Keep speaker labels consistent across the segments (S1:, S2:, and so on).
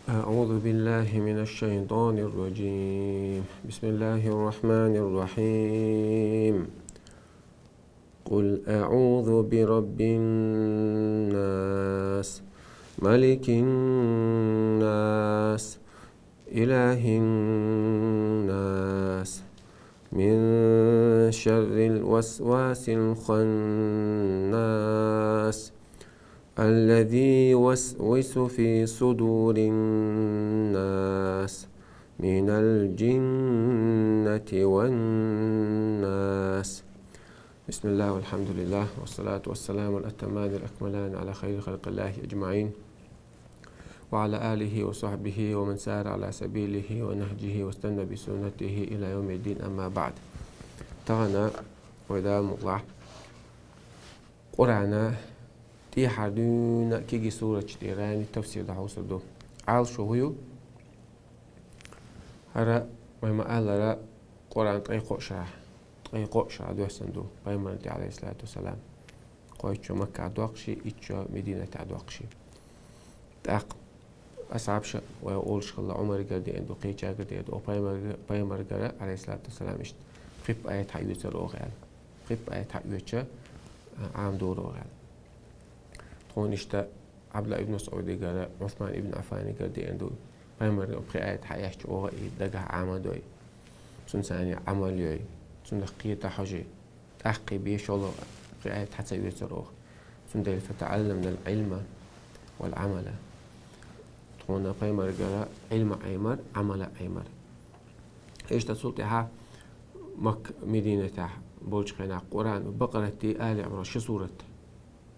S1: أعوذ بالله من الشيطان الرجيم. بسم الله الرحمن الرحيم. قل أعوذ برب الناس ملك الناس إله الناس من شر الوسواس الخناس الذي يوسوس في صدور الناس من الجنة والناس. بسم الله والحمد لله والصلاة والسلام الأتمان الأكملان على خير خلق الله أجمعين وعلى آله وصحبه ومن سار على سبيله ونهجه واستنى بسنته إلى يوم الدين. أما بعد، تغنى وإذا مطلع قرآن تي حردونا كيجي سورة تيراني تفسير ده حوصدو عال شو هيو هرا ما قال را قرآن تقيقو شرح دو سندو بيمرتي عليه الصلاة والسلام قويتشو مكة عدوقشي إتشو مدينة عدوقشي تاق أصعب ويقول شغل عمر قردي عندو قيتشا قردي عندو بيمر قرد عليه الصلاة والسلام إشت خيب آية حيوتة روغال خيب آية حيوتة عام دور روغال تكون إشتا عبد ابن مسعود قال عثمان ابن عفان قال دي عنده بيمر بقيت حياة أوغا دقة عمدوي سن ثاني عمليوي سن دقيقة حاجة تحقي بيش الله بقيت حتى يسروه سن دل فتعلمنا العلم والعمل تكون بيمر قال علم عمر عمل عمر إيش تصلتها مك مدينة بولش خنا قرآن بقرة دي آل عمران شو سورة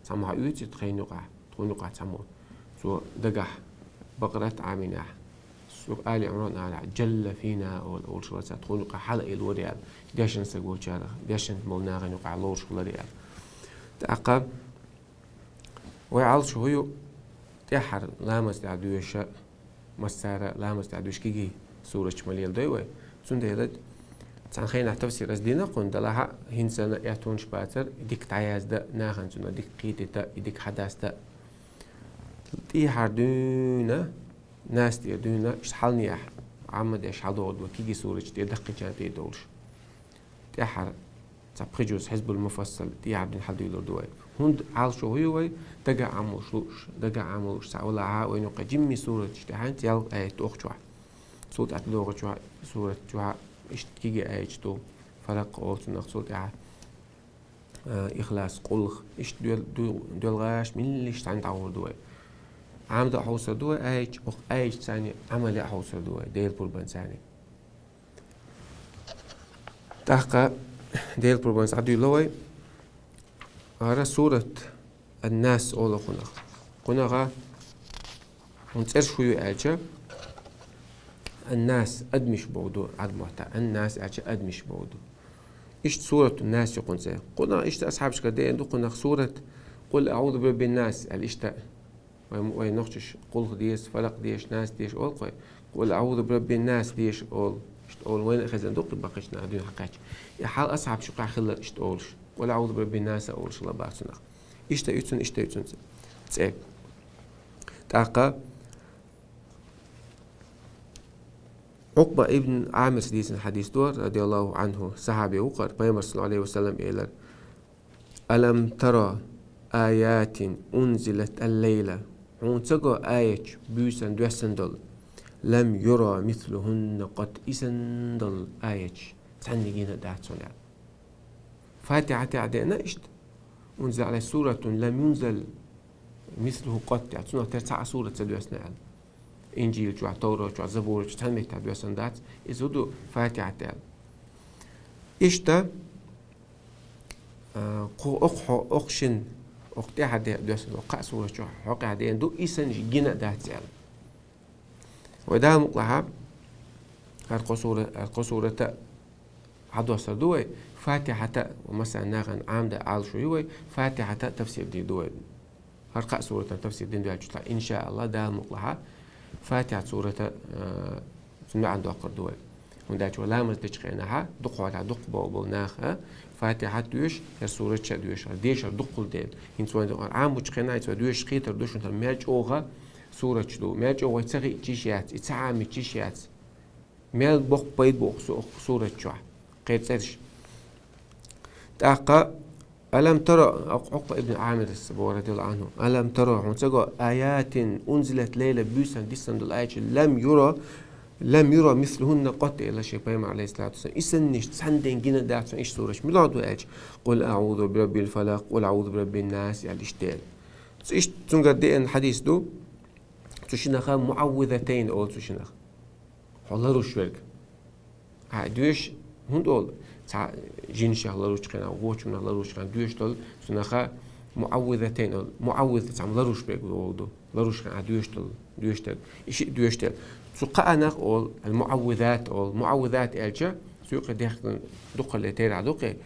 S1: سمع يوتي تخينقع سمو سو دقح بقرة عامنة سو آل عمران على جل فينا أول شغلة تخينقع حلق الوريال ديشن سقول شارع ديشن مولناغ نقع لور شغلة ريال تعقب ويعال شو هيو تحر لامس تعدوش مسارة لامس تعدوش كيجي سورة مليل دوي سون ديلد سان خينا تفسير از دينا قون دلاها هنسنا يعتون شباتر ديك تعياز دا ناخن سنة ديك قيتي دا ديك حداث دا دي حردونا ناس دي دونا اشحال نياح عمد اشحال دود وكيجي سورج دي دقي جانتي دولش دي حر تبخجوز حزب المفصل دي عبدين حدو يلور دوي هند عال شو هيوي دقا عموش سعولا عا وينو قجمي سورج دي حانت يال ايت اوخجوح صوت اتلوغ جوح سورة جوح إيش تيجي أيجتو فرق أو تنقصود إخلاص قلخ إيش دول غاش من اللي إيش عند عور دوي عمد حوصر دوي أيج ثاني عمل حوصر دوي ديل بربان ثاني تحقق ديل بربان عدو لوي على سورة الناس أول قناغ ونتسر شوي أيجا الناس أدمش بودو عدموتا الناس أدمش بودو إيش سورة الناس يقول زي قلنا إيش أصحابش كده عندو قلنا سورة قل أعوذ برب الناس الإشتاء وينخشش قل ديش فلق ديش ناس ديش أول قل أعوذ برب الناس ديش أول وين أخذ عندو قل بقيش نادين حقاش يا حال أصحاب شو قاع خلا إيش تقولش قل أعوذ برب الناس أول شلا بعثنا إيش تيتون تسأل تعقى عقبة ابن عامر سديس الحديث دور رضي الله عنه صحابي وقر بيامر صلى الله عليه وسلم إلى ألم ترى آيات أنزلت الليلة ونتقى آية بيسن دوسن دل لم يرى مثلهن قد إسن دل آية تعنيجين دعت صنع فاتحة تعدينا إشت أنزل على سورة لم ينزل مثله قد تعطونا ترتع سورة دوسن إنجيل جوا توراة جوا زبور جوا تنمية تعبير سندات إزودو فاتحة تال إشتا أخشن أختي حدا دوسن وقع سورة جوا حقي حدا يندو إسن جينا دات تال وده مقلها القصورة عدو سردوي فاتحة ومثلا ناغن عامدة عال شوي فاتحة تفسير دي دوي هرقع سورة تفسير دين دوي إن شاء الله ده مقلها فاتحة سورة سنة عن دقر دوي ونداش ولا مزدج خينها دق على دق بولناها فاتحة دوش هي سورة دوش ديش دق الدين إن سوى عام وش خينا يسوى دوش خيتر دوش نتر ماج أوها سورة شدو مال جو ويتسغي تشيشيات يتعامي تشيشيات مال بوق بيد بوق سورة شوا قيد سرش تاقا ألم ترى عقبة ابن عامر السبورة رضي الله عنه ألم ترى عنسقى آيات أنزلت ليلة بيسان ديسان دول آيات لم يرى مثلهن قط إلا شيء بيما عليه الصلاة والسلام إسنش سندين جينا داتسون إيش سورة ميلادو آيات قل أعوذ برب الفلق قل أعوذ برب الناس يعني إشتال إيش تنقد دي الحديث دو تشنخا معوذتين أول تشنخ الله روش ورق دوش هند أول جنش الله روش كنا ووش من الله روش كنا دوش دول تشنخا معوذتين أول معوذ تعم الله روش ورق دو الله روش كنا دوش دول إيش دوش دول سقانا أول المعوذات أول معوذات ألجا سوق دق اللي تيرع دق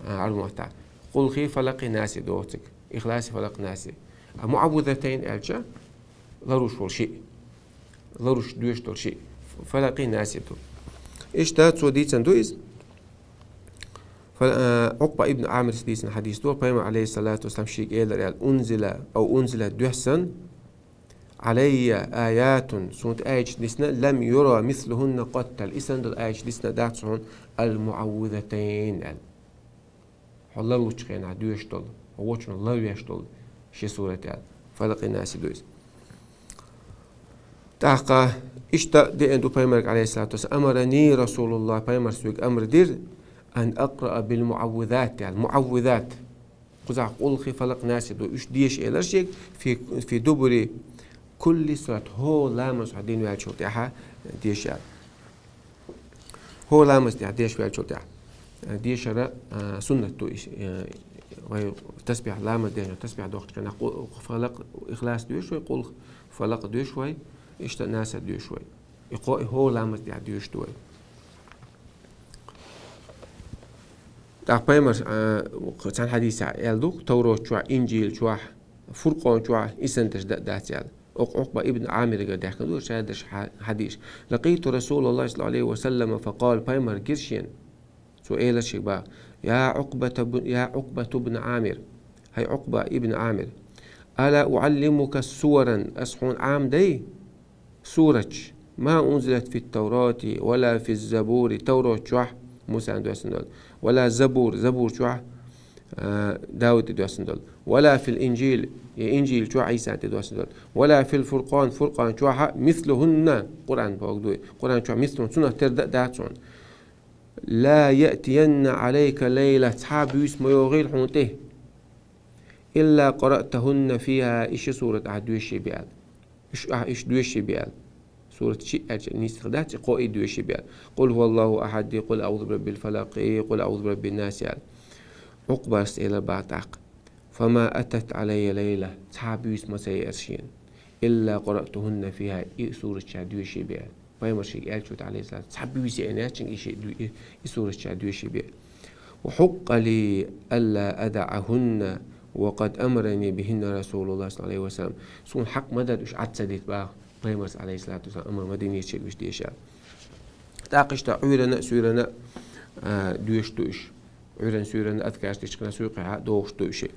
S1: على المحتاج قل خي فلق ناسي دوتك إخلاص فلق ناسي معوذتين ألجا لاروش ولا شيء لاروش دوش ولا شيء فلقي ناسي دو إيش ده سوديت سندويز عقبة ابن عامر سديس حديث دور بيما عليه الصلاة والسلام شيء قال أنزل دوحسن علي آيات سنت آيش ديسنا لم يرى مثلهن قط الإسند الآيش ديسنا داتسون المعوذتين حلال وشخين عدوش دول ووشن الله يشتول شي سورة فلقي ناسي دويز تحقا إشتا دي أندو بيمرك عليه الصلاة والسلام أمرني رسول الله بيمر سويق أمر دير أن أقرأ بالمعوذات المعوذات قزع قلخي فلق ناسي دو إش ديش إلرشيك في دبر كل سورة هو لامس عدين ويالشو تاعها ديش هو لامس ديش ويالشو تاعها ديش را سنة تو إش تسبيح لامس ديش تسبيح دوخت كان فلق إخلاص دوش ويقول فلق دوش شوي إيش ناس دوش شوي يقول هو لامس دوش دوي تقبيمر كان حديث يالدو توراة شوا إنجيل شوا فرقان شوا إسنتش دات يال عقبة ابن عامر قد يحكي شهادش حديث لقيت رسول الله صلى الله عليه وسلم فقال بيمر جرشين سؤال الشيبا يا عقبة ابن عامر هي عقبة ابن عامر ألا أعلمك سورا أصحون عام دي سورة ما أنزلت في التوراة ولا في الزبور توراة شوح موسى عنده أسندل ولا زبور شوح داود عنده أسندل ولا في الإنجيل إنجيل شوح عيسى عنده أسندل ولا في فرقان شوح مثلهن قرآن بوجدوي قرآن شوح مثلهن سنة تردد داتون لا يأتين عليك ليلة صحاب يسمى يغيل حونته إلا قرأتهن فيها إيش سورة عدوش بيال إيش دوش بيال سورة شيء نستخدمت قوي دوش بيال قل هو الله أحد قل أعوذ برب الفلق قل أعوذ برب الناس يال عقبة إلى بعتق فما أتت علي ليلة صحاب يسمى سيئرشين إلا قرأتهن فيها سورة عدوش بيال بايمر شيء قال شو عليه الصلاة صحاب يسألني شن إيش سورة عدوش بيال وحق لي ألا أدعهن وقد أمرني بهن رسول الله صلى الله عليه وسلم سون حق مدد وش عد سديت بقى بيمرس عليه الصلاة والسلام أمر مدينة شيء وش ديشا تاقش تعيرنا سورنا دوش عيرنا سورنا أذكرش تشكنا سوقها دوش دوشي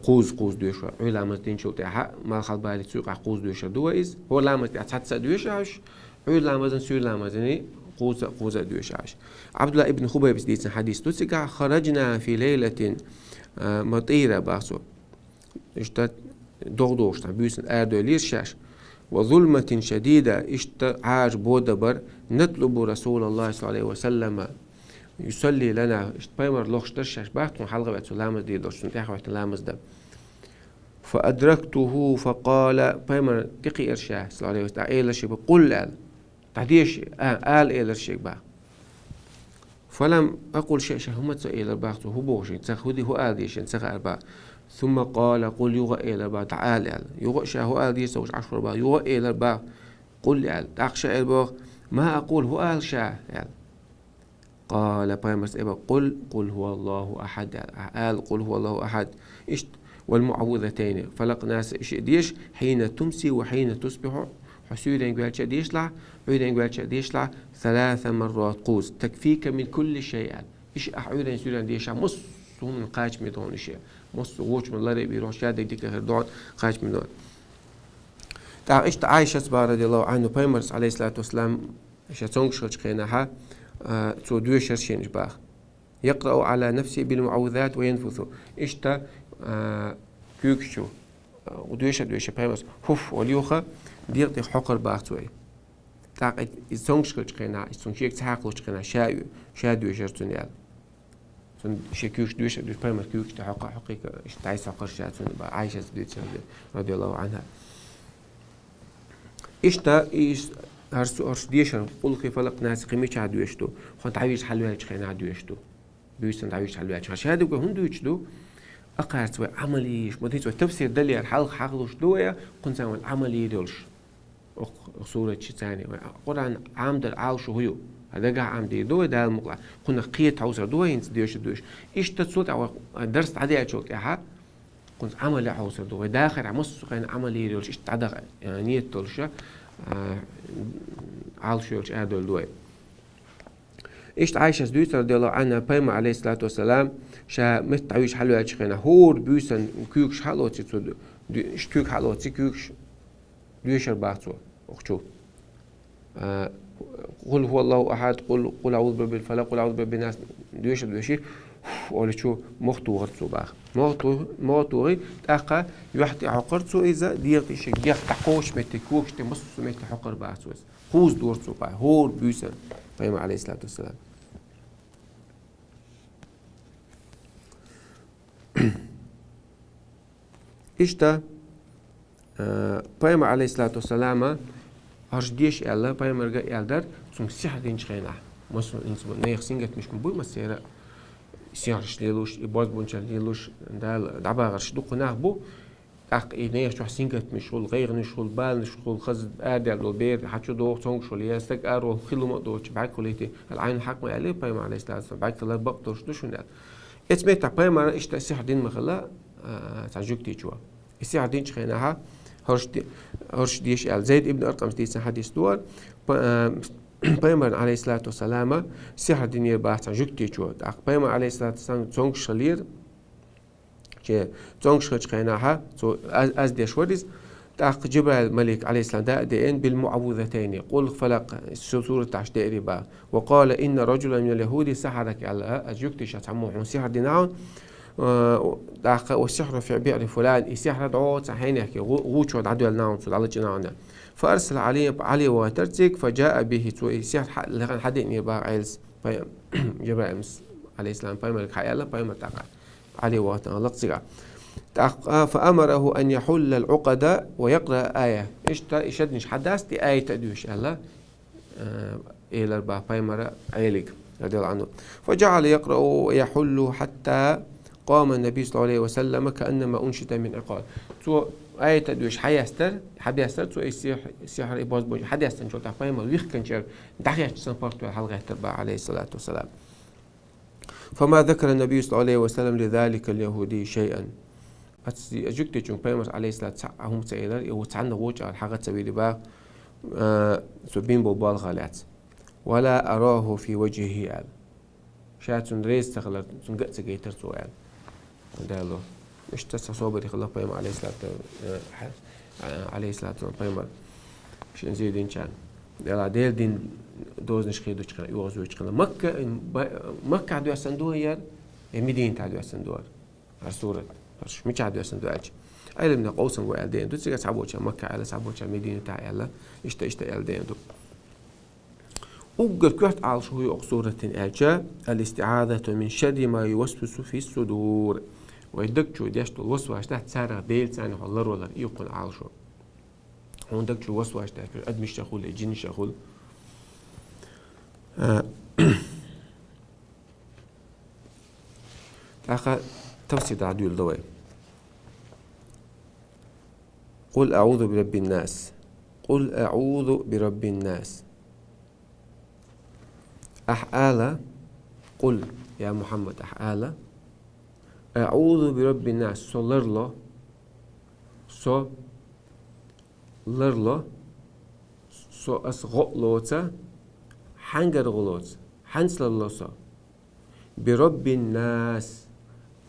S1: قوز دوش عيلا مدين شو تاعها ما خل بالي سوق قوز دوش دويز هو لامز تعد سدوش عش عيلا مدن سور لامزني قوز دوش عش عبد الله ابن خبيب سديت حديث تسقع خرجنا في ليلة مطيرة باسو اشتت دوغدوش بيسن آدو ليرشاش وظلمة شديدة عاج بودبر نطلب رسول الله صلى الله عليه وسلم يصلي لنا بيمر لوخش ترشاش باحتون حلقة بعد سلامز دي دوش نتاح واحد لامز ده فأدركته فقال بيمر تقي إرشاه صلى الله عليه وسلم إيه لشي بقول قال تعديش قال إيه لشي بقى فلم أقول شيء هم تسأل البعض هو بوشي تأخذي هو آديش تسأل البعض ثم قال قل يغى إلى البعض تعال يغى شيء هو آديش سوش 10 بعض يغى إلى البعض قل تأخشى البعض ما أقول هو آل شاء قال بيمس إبا قل هو الله أحد قل هو الله أحد إيش والمعوذتين فلق ناس إيش ديش حين تمسي وحين تصبح حسودين قوالش ديشلع عودين قوالش ديشلع 3 مرات قوس تكفيك من كل شيء إيش عودين سودين ديشلع مص من قاش مدون شيء مص ووش من الله بيروح شادك ديك هردون قاش مدون تا إيش عائشة رضي الله عنه بيمرس عليه الصلاة والسلام شاتونغ شرج قيناها تو دوي شرشين باخ يقرأ على نفسه بالمعوذات وينفث إيش تا كيوكشو ودويش بيمرس هوف وليوخا ديرتي حقر باخ توي تا إيش شرج قينا إيش شيك تحقق قينا شا دوي شرتون يال سن شكيوش دويش بيمرس كيوكش تحقق حقيقة إيش تعيس حقر شاتون عائشة رضي الله عنها إيشتا إيش هرس ديشر قل كيف فلق ناس قيمة عدويشتو خن تعيش حلوة خينا عدويشتو بيوسن تعيش حلوة عشان هذا هم دويشتو أقارت وعمليش مديت وتفسير دليل الحلق حقلوش دويا كنت عمل عملي دولش صورة شيء ثاني قرآن عام در عاوش هيو هذا جا عام دي دوي ده المقلع كنا قية عوزر دوي ينس دويش إيش تصوت أو درس عادي أشوك إياها كنت عمل عوزر دوي داخل عمص قين عملي دولش إيش تعدق نية دولشة عالشوش أدول دوي إيش عايشة دويت رضي الله عنها بيما عليه الصلاة والسلام شا متعويش حلوة أشخينا هور بيوسن كيوكش حلوتي تود إيش كيوك حلوتي كيوكش دويشر باعتوا أختو قل هو الله أحد قل أعوذ برب الفلق قل أعوذ برب الناس دويشي ولا شو مختو غرتو باخ مختو غي تاقا يحتي عقرتو إذا ديرتي شيء تقوش متكوكش تمص مت حقر باعتو خوز دورتو باع هور بيوسن بيما عليه الصلاة والسلام إشتا بيما عليه الصلاة والسلام هرش ديش الله بيما رجع يالدر سون سحر دينش خينا مثلا إنسان نيخ سينجت مش مبوي مسيرة سيارش ليلوش يباز بونشان ليلوش دعبا غرش دوق ناخبو أق إنيش شو سينجت مشغول غير نشغول بال نشغول خز أدي على البير حتى دوق تونغ شو ليستك أرو خلو ما دوش بعد كليتي العين الحق ما عليه بيما عليه الصلاة والسلام بعد كلا بقدرش دوش ونال اسمه تبقى ما إيش تسيح دين مخلا تعجبتي جوا السيح دين شخيناها هرش ديش آل زيد ابن أرقم ستيسن حديث دوار بيمر عليه الصلاة والسلام سيح دين يرباح تعجبتي جوا بيمر عليه الصلاة والسلام تونغ شلير كي تونغ شخيناها أز ديش وديز تاق جبريل ملك عليه السلام دائن بالمعوذتين قل فلق سورة تعش دائري وقال إن رجلا من اليهود سحرك على أجيكتي شتعموه سحر ديناون تاق والسحر في بئر فلان السحر دعوت صحين يحكي غوش ود الناون صد على جنانا فأرسل علي وترتك فجاء به السحر لغن حدين يبقى عيلس جبريل عليه السلام ملك حياله تاق علي وترتك فأمره أن يحل العقد ويقرأ آية إيش نش حدثت آية تدوش الله إلى الأربعة بايمرة عيلك رضي الله عنه فجعل يقرأ ويحل حتى قام النبي صلى الله عليه وسلم كأنما أنشد من عقال تو آية تدوش حيستر حد يستر تو السحر إباز بوج حد يستر نشوف بايمرة ويخ كنشر دحيح سنبارتو الحلقة تربع عليه الصلاة والسلام فما ذكر النبي صلى الله عليه وسلم لذلك اليهودي شيئا أجوكتي جون بيمرس عليه الصلاة هم سائلر وتعنا وجه على حاجة سبيل با سبين بوبال غالات ولا أراه في وجهه قال شاتون ريس تغلط تنقط سجيتر سؤال دالو مش تصوبر يخلق بيمر عليه الصلاة عليه الصلاة بيمر مش نزيد إنشان دال عديل دين دوز نشخيدو تشخنا يوغزو تشخنا مكة عدو الصندوق يار مدينة عدو الصندوق هالصورة مش عادي أصلا دواج أيضا من قوسن وعلدين دوتسيجا سعبوشة مكة على سعبوشة مدينة تعالى إشتا علدين دو وقد كحت على شهوي أقصورة ألجا الاستعاذة من شر ما يوسوس في الصدور ويدكشو ديشتو الوسواش تحت سارة بيل ساني حلر ولا يقول على شو هون دكشو وسواش تحت أدمي شغول الجن شغول تاخا تفسير عدول دوي قل أعوذ برب الناس قل أعوذ برب الناس أحآل قل يا محمد أحآل أعوذ برب الناس صلر له سو أسغلوتا حنجر غلوت حنسل الله برب الناس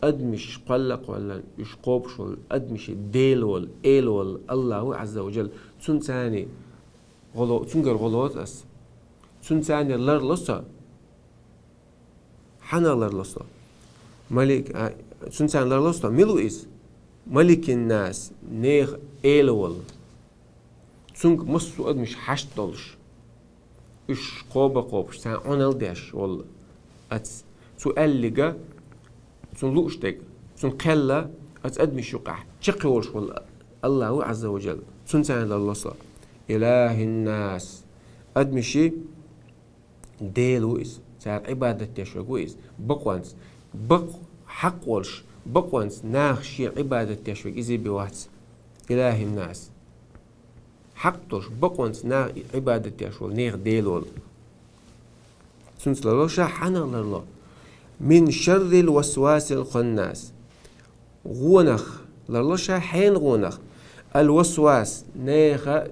S1: أدمش قلق ولا يشقوب شول أدمش ديل ولا إيل ولا الله عز وجل ثاني غلو ثنجر غلوت أس ثاني لر لسه حنا لر لسه ملك ثاني لر لسه ملو إس ملك الناس نيغ إيلول ثنج مصو أد مش حشتلش إش قوبش سان أونل داش والله أتس سؤال لجا ثن لوشتك ثن قلة أدمش يقع تقولش والله الله عز وجل ثان لله إله الناس أدمشي ديلويس سار عبادة تشويس بقوانس بق حق ولش بقوانس ناخشي عبادة تشوي إزي بواتس إله الناس حقتوش بقوانس نا عبادة تشوي نيغ ديلول سنس لله شاحنا لله من شر الوسواس الخناس غونخ لله شاحين غونخ الوسواس نيخا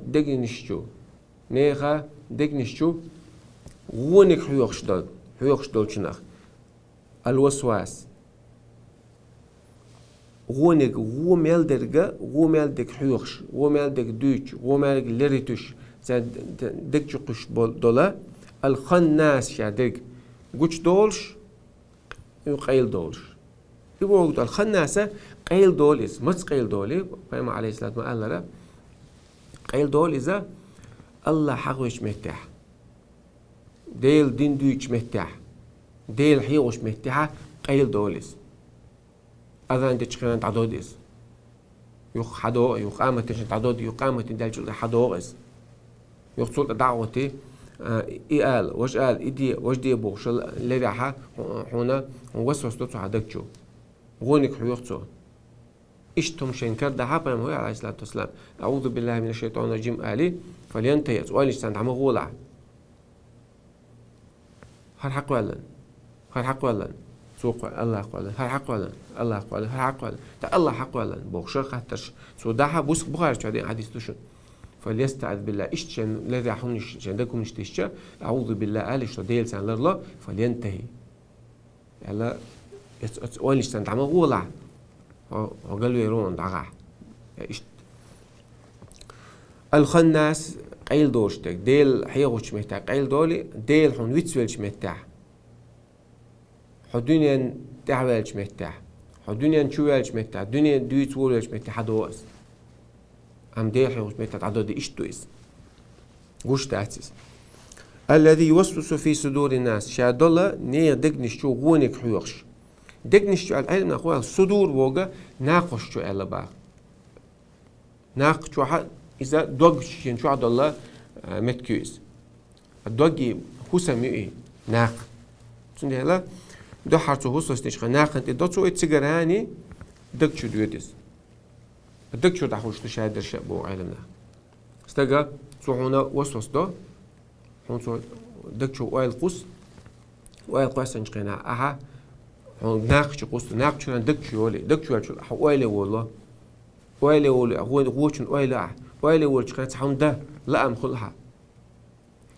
S1: دقنشتو غونك حيوخشدل شنخ الوسواس غونك غوميلدك حيوخش غوميلدك دوش غوميلدك لريتوش دقشقش دولا الخناس شادق قوش دولش يقيل دولش يقول الخناسة قيل دوليس مس قيل دولي فما عليه الصلاة والسلام قال قيل دول إذا الله حقوش مرتاح ديل دين دويش مرتاح ديل حيوش مرتاح قيل دوليس أذا أنت تشخنان تعدوديس يخ حدو يخ قامت تعدود يقامت دالجل حدوغس يخ صوت دعوتي إيال وش قال إدي وش دي بوش اللي راح هنا وسوس دوتو عدكشو غونك حيوختو إشتم شنكر ده حبا هو عليه الصلاة والسلام أعوذ بالله من الشيطان الرجيم آلي فلينتهي سؤالي استند عم غولع هل حق ولا سوق الله قال هل حق ولا الله قال هل حق ولا تا الله حق ولا بوخشر خاطرش سو ده بوس بخارج بعدين حديث تشون فليستعذ بالله إشتشن الذي حونش عندكم نشتشة أعوذ بالله آلي شو ديل سان الله فلينتهي يلا سؤالي استند عم غولع وقال له يرون دعاه الخناس قيل دوشتك ديل حيغوش مهتاع قيل دولي ديل حون ويتسويلش مهتاع حدونيا تعوالش مهتاع حدونيا نشوالش مهتاع دنيا دويت وولش مهتاع حدوس أم ديل حيغوش مهتاع عدود إشتويس غوش تأسيس الذي يوسوس في صدور الناس شاد الله نير دقنش شو غونك حيوخش دقنش شو العلم نقول الصدور وجا ناقش شو على بعض ناقش شو حد إذا دوغش شو عد الله متكويس الدوغي هو سميه ناق سند هلا دو حرتو هو سوستش ناق انت دو سو اتسجراني دق شو ديودس الدق شو دحوش تشادر شبو علمنا استجا سو هنا وسوس دو هون سو دق شو اويل قوس اويل قوس نشقنا اها هون ناقش قوس ناقش دق شو ولي دق شو اويل والله اويل ولا هو غوشن اويل ولش كانت حمده لا ام خلها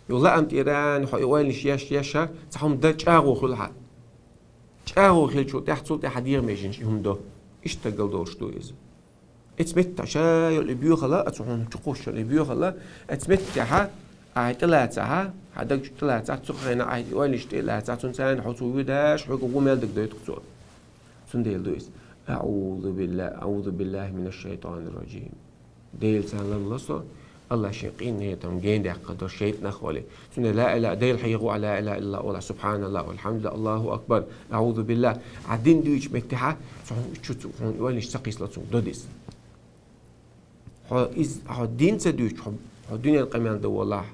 S1: يلا ام تيران اويل شياشا تحم ده جاغو خلها جاغو خل شو تحت صوت حدير ميجن هم ده اشتغل دورش دو از اتمت شاي اللي بيخلا اتحون تقوش اللي بيخلا اتمت ها ثلاثة هذاك ثلاثة تسخنا اويل ثلاثة تنسان حطوا وداش حقوق مالدك ده تقصو سنديل دويس أعوذ بالله من الشيطان الرجيم ديل سان الله الله شيقين نيتهم جين ده قدر شيء نخولي سنة لا إله ديل حيقوا لا إله إلا الله سبحان الله والحمد لله الله أكبر أعوذ بالله عدين دويش متحة شو تقول وين تقيس لصوم دوديس ها دين سدويش ها دنيا القمال دو الله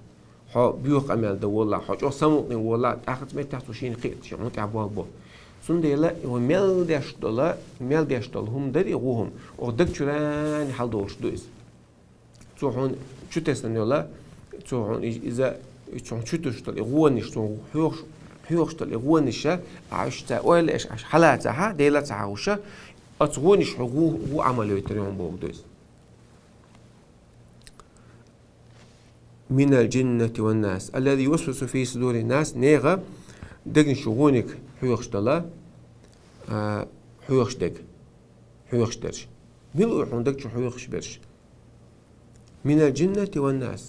S1: ها بيو قمال دو الله ها جو سموتني والله أخذ متحة وشين قيت شو متعبوا بو سنديلا وميلدش دول هم دري غوهم ودك شران حال دولش دويس تروحون شو تسنيولا تروحون إذا تروحون شو تشتغل غوانش تروحون حيوش تل غوانش عشتا ولا إيش عش حالاتها ديلاتها وشة أتغونش غو عملوا يتريهم بوق دويس من الجنة والناس الذي يوسوس في صدور الناس نيغا دقن شغونك حيوخش دلا حيوخش دق حيوخش درش ملو عندك شو حيوخش برش من الجنة والناس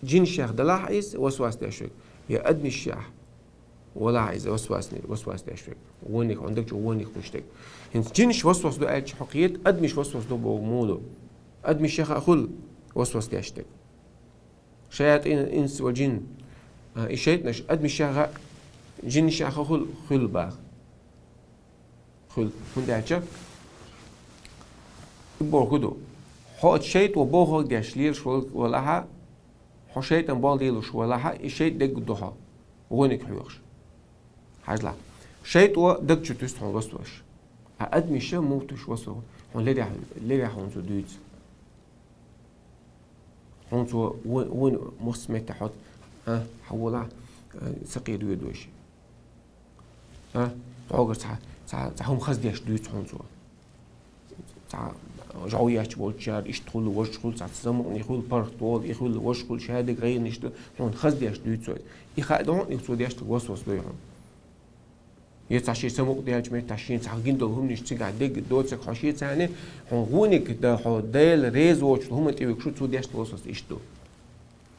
S1: جن شيخ دلاحيز وسواس داشوك يا أدمي الشيخ ولا عايز وسواس داشوك وينك عندك جو وينك مشتك هنس جنش وسواس دو ألش حقيقة أدمش وسواس دو بمولو أدمي الشيخ أخل وسواس داشتك شياطين الإنس والجن إشيتناش أدمي الشيخ جن الشيخ خل باغ خل من داشة بوركدو حوت شيت وبوه داشلير شو ولاها حشيت أنبال ديلو شو ولاها إشيت دق الضحى وينك حيوش حاجلا شيت ودق جتوست هون وسواش أدمي الشيخ موتوش وسوا هون ليه هون زو دوت هون زو وين مسمت تحط حولا سقي دوشي تعوقر هم خزديش دوت هون زو جوياش بولشار يشتغل وشغل زمان يخول بارك طول يخول وشغل شهادة غير نشتغل هون خزديش دوت سوي يخادون يسوديش توسوس دويهم يتعشي سموك ديالش ميت تعشين تعجين دولهم نشتغل عدق دوتك حشية ثاني هون غونك ده حدال ريز وش هم تيجي شو توديش توسوس يشتغل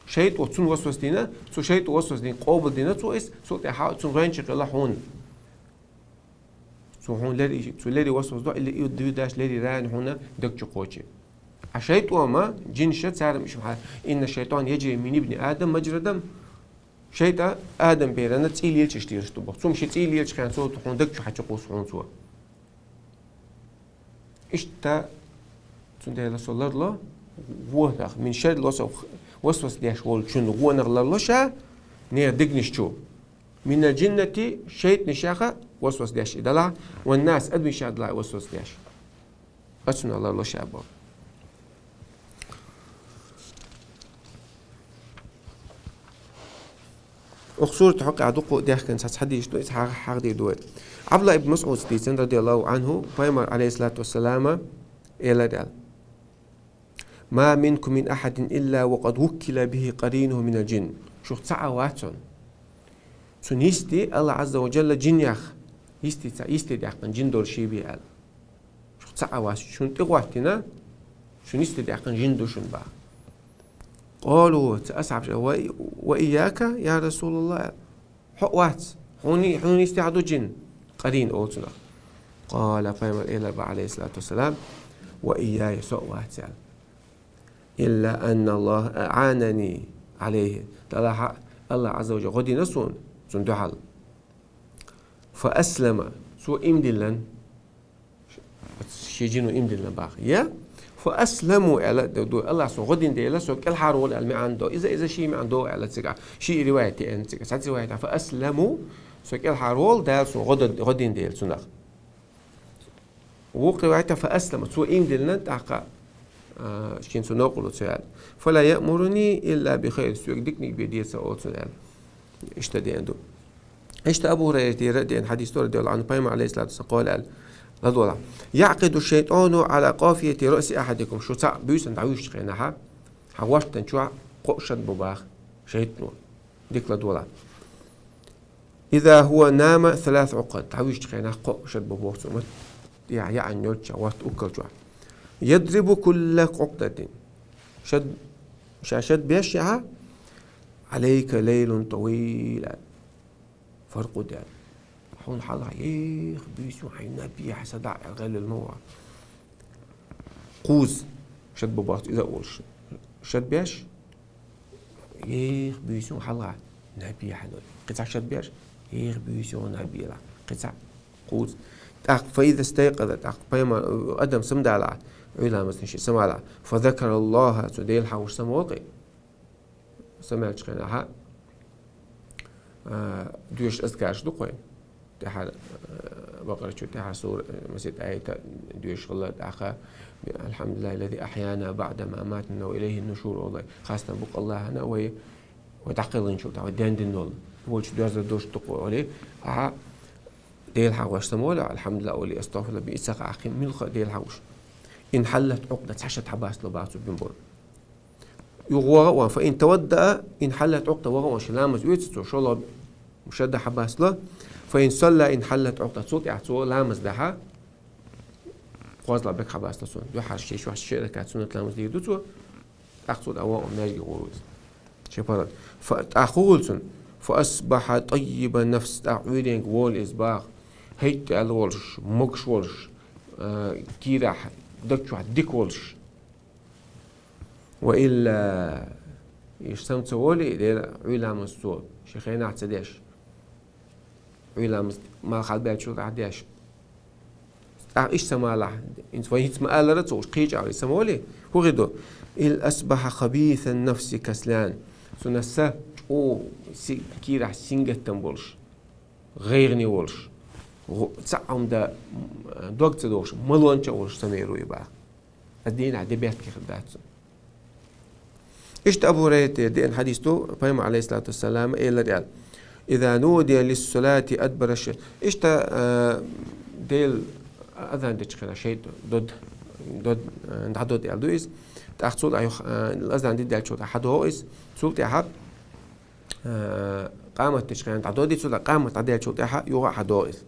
S1: شيء وتسون وسوس دينا سو شيء وسوس دين قابل دينا سو إس سو تحاول تسون غين شكل هون سو هون لري سو لري وسوس ده اللي يدو داش لري ران هنا دك جقوتي عشيت وما جن شت سعر مش محل إن الشيطان يجري من ابن آدم مجرى دم شيطان آدم بيرنا تيل يلش تيرش تبغى سو مش تيل يلش كان سو هون دك شو حتقوس هون سو إيش تا تندي رسول الله وهذا من شر الوسوس وسوس ديش وول شنو هو نغللشة نير دقنش شو من الجنة شيء نشاخة وسوس ديش دلع والناس أدمي شاد لا وسوس ديش أسمع الله شابه أخصور تحق عدوق ديش كان ساتحديش دو إسحاق حق دي دوت عبد الله بن مسعود ستيسن رضي الله عنه بيمر عليه الصلاة والسلام إلى دال ما منكم من أحد إلا وقد وكل به قرينه من الجن شو تسعى واتسون سنيستي الله عز وجل جن يخ يستي دعقن جن دور شي بيال شو تسعى واتسون شو تقواتنا شو نيستي دعقن جن دور شن با قالوا تأسعب وإياك يا رسول الله حق وات حوني استعدوا جن قرين أوتنا قال فيما إلى عليه الصلاة والسلام وإياي سوء واتسال إلا أن الله أعانني عليه طلع الله عز وجل غدي نسون سندحل فأسلم سوء إمدلن شيجينو إمدلن باخ يا فأسلموا على دو الله سو غدين ديلا سو كل حارول على عنده إذا شيء ما عنده على تسقع شيء رواية أنت سات رواية فأسلموا سو كل حارول ده سو غدين ديل سنخ ووقت رواية فأسلم سو إمدلن تعقى شين سنقول سؤال فلا يأمرني إلا بخير سوق دكني بيدي سؤال سؤال اشتدي عنده اشت أبو هريرة دين حديث رضي الله عنه بيما عليه الصلاة والسلام قال لدولا يعقد الشيطان على قافية رأس أحدكم شو تاع بيوسن دعوش خينها حواشت نشوع قشد بباخ شيطان ديك لدولا إذا هو نام 3 عقد دعوش خينها قشد بباخ سمت يعني يرجع وقت أكل جوع يضرب كل عقدة شد بيشها عليك ليل طويل فرق دال حون حلا يخ بيسو حينا بي حسد غير الموع قوز شد بباط إذا أولش شد بيش يخ بيسو حلا نبي حلو قطع شد بيش يخ بيسو نبي لا قطع قوز فإذا استيقظت بيما أدم سمد على علا مثلا شيء سمع فذكر الله تديل حوش سموقي سمعت شقينها دوش أذكارش دقوين تحال بقرة شو تحال سور مسجد آية دوش الله تأخا الحمد لله الذي أحيانا بعد ما أماتنا وإليه النشور والله خاصة بق الله هنا وتعقل شو تعود دين دول وش دوش تقوى عليه ديل حوش سمولا الحمد لله ولي أستغفر الله بإساق عقيم ملخ ديل حوش إن حلت عقدة عشت حباس لبعض بنبر يغوى فإن تودأ إن حلت عقدة وغوى شلامز يوتسو شلون مشدة حباس له فإن صلى إن حلت عقدة صوت يعطو لامز دها قواز لبك حباس لسون دو حاش شيء شو شيء كات سنة لامز دي دوتو أقصد أواء ناجي غروز شبرت فأقولسن فأصبح طيب النفس أعويدين وول إسباغ هيت الولش مكش ولش كيراح دكشو ديك ولش وإلا يشتمت ولي دير عيلا مستوى شيخين اعتداش عيلا ما خال بيت شو عداش إيش سماله إنت فايت ما قال رتوش قيج على سمولي هو غدو الأصبح خبيث النفس كسلان سنسا أو كيراح سينجت تنبولش غيرني ولش تسعهم دا دوقت دوش ملونش ولش سميرو يبقى الدين عدي بيت كي خداتسو إيش أبو ريت دين حديثه بيم عليه الصلاة والسلام إلى ريال إذا نودي للصلاة أدبر الشيء إيش ديل أذان دتشخنا شيء ضد ضد يالدويس تأخذ أيوه الأذان دي شو أحد هويس سلطة أحد قامت تشخنا ضد دي سلطة قامت عدي شو أحد يوغا أحد هويس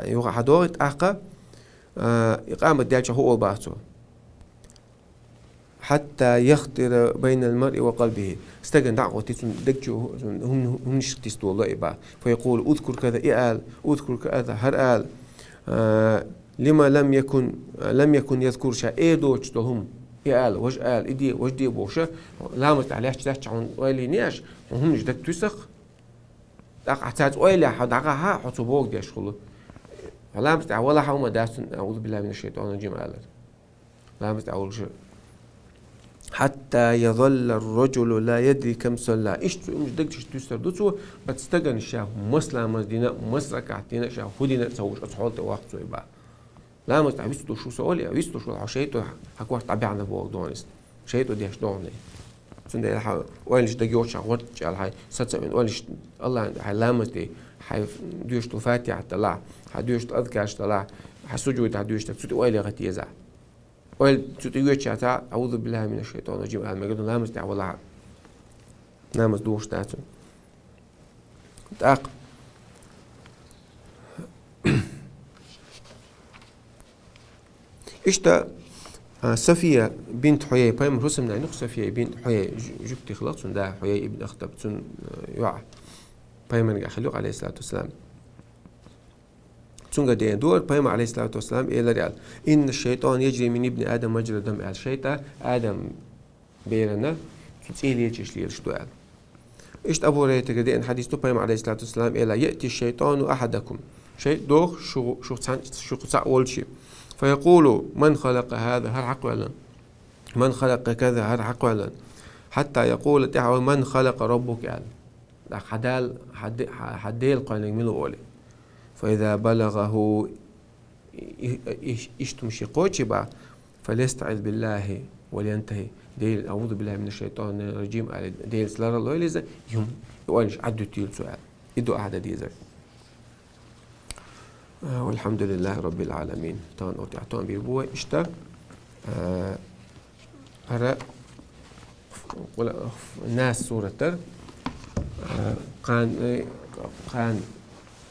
S1: يوغا أحد هويس أحقا إقامة دي شو هو باسو حتى يخطر بين المرء وقلبه استجن دعوة تسون دكتشو هم نشتستوا الله إبا فيقول أذكر كذا إقال أذكر كذا هرقال لما لم يكن يذكر شيء إيه دوتش تهم إقال وش قال إدي وش دي بوشة لامت عليها تلاش عن ويلي نياش وهم مش دك تسخ دق عتاد ويلي حد عقها حطبوك ديش خلو لامت ولا حوما داسن أعوذ بالله من الشيطان الرجيم قال لامت أول شيء حتى يظل الرجل لا يدري كم صلى إيش مش دقتش تستر دوتسو بتستجن الشاه مسلا مدينة مسلا كعتينا شاه خدينا تسويش أصحاب توقف سوي بقى لا مست عبيستو شو سؤالي عبيستو شو عشيتو حكوا طبيعة نبوغ دونست شيتو ديش دوني سند الح وينش دقيوش عورت على هاي ستة من وينش الله هاي لامس دي هاي دوش تفاتي حتى لا هدوش أذكر طلع حسجود هدوش تكسوت ويلي غتي يزع ويل تيجي تعتا أعوذ بالله من الشيطان الرجيم قال ما قدر لامس دع ولا لامس دوش تاتو تاق إشتا صفية بنت حيي بايم رسمنا نق صفية بنت حيي جبت خلاص ده حيي ابن أخطب تون يوع بايم نجا خلوق عليه الصلاة والسلام تونغا دين دور بايم عليه الصلاة والسلام إلى ريال إن الشيطان يجري من ابن آدم مجرى دم الشيطان آدم بيرنا تسيل يجيش ليش دوال إيش أبو ريت قدين حديث بايم عليه الصلاة والسلام إلى يأتي الشيطان أحدكم شيء دوخ شو أول شيء فيقول من خلق هذا هل حق ولا من خلق كذا هل حق ولا حتى يقول تعالى من خلق ربك قال حديل قال من أولي فإذا بلغه إشتمشي قوتشبا فليستعذ بالله ولينتهي ديل أعوذ بالله من الشيطان الرجيم ديل سلار الله إليزا يوم يوانش عدو تيل سؤال يدو أحد ديزر والحمد لله رب العالمين تان أوتي أعطان بيربوه إشتا هرا ناس سورة تر قان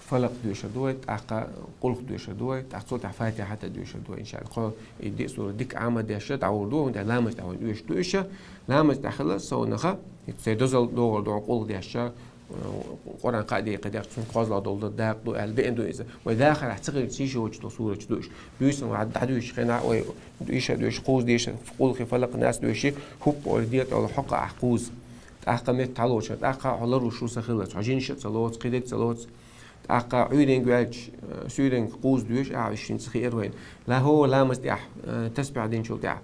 S1: فلق دوشة دوت أحقا قلق دوشة دوت أحصل فاتحة حتى دوشة دوت إن شاء الله يدي سورة ديك عامة داشة تعودوه وده لامس تعود دوشة لامس تخلص سو نخا سيدوزل دو قلق داشة قرآن قاعدة قد يقصون قازلا دولة داق دو البين دو إذا وداخل احتقل تيجي وجه تصورة دوش بيوسن وعد حدوش خنا دوش قوز ديش قلق فلق ناس دوشي هوب ورديت على حق أحقوز أحقا ميت تعلوش أحقا على رشو سخلت عجين شت صلوات قيدك صلوات أحقا عيدين قاعد سيدين قوز دوش عشرين سخير وين لا هو لامس دي تسبع دين شو دع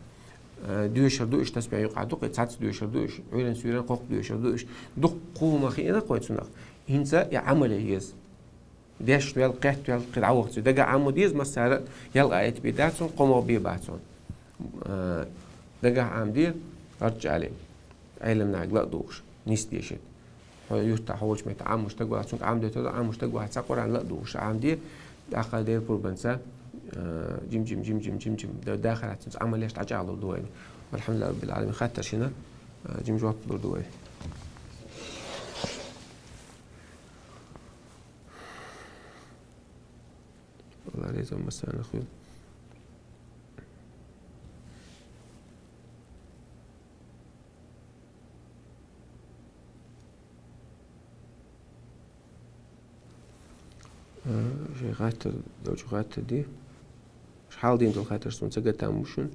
S1: دوش دوش تسبع يقع دق تسعة دوش عيدين سيدين قوق دوش دق قوم خيرا قوي سنخ هنسا يعمل يجز داش تويل قحط تويل قطع وقت دقا عمود يز مسارة يلقى يتبداتون قوموا بيباتون دقا عمدير رجع عليه علم نعقل دوش نيستيشت يفتح حوش مت عام مشتق وعشان عام ده تدا عام مشتق واحد ساقور عن لا دوش عام دي داخل دير بروبنسا جيم ده داخل عشان عمل ليش تعجع على الدوين والحمد لله رب العالمين خاطر شنا جيم جواب الدوين والله لازم مثلا أخوي شيء خاطر لو شو خاطر دي مش حال دين دول خاطر سون سجى تاموشون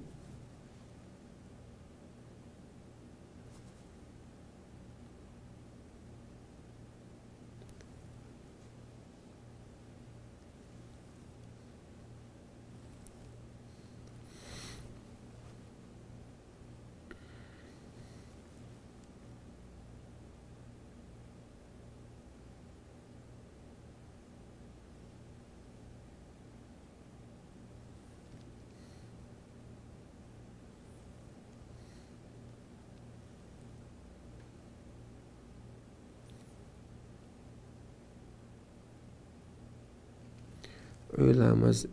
S1: ölemez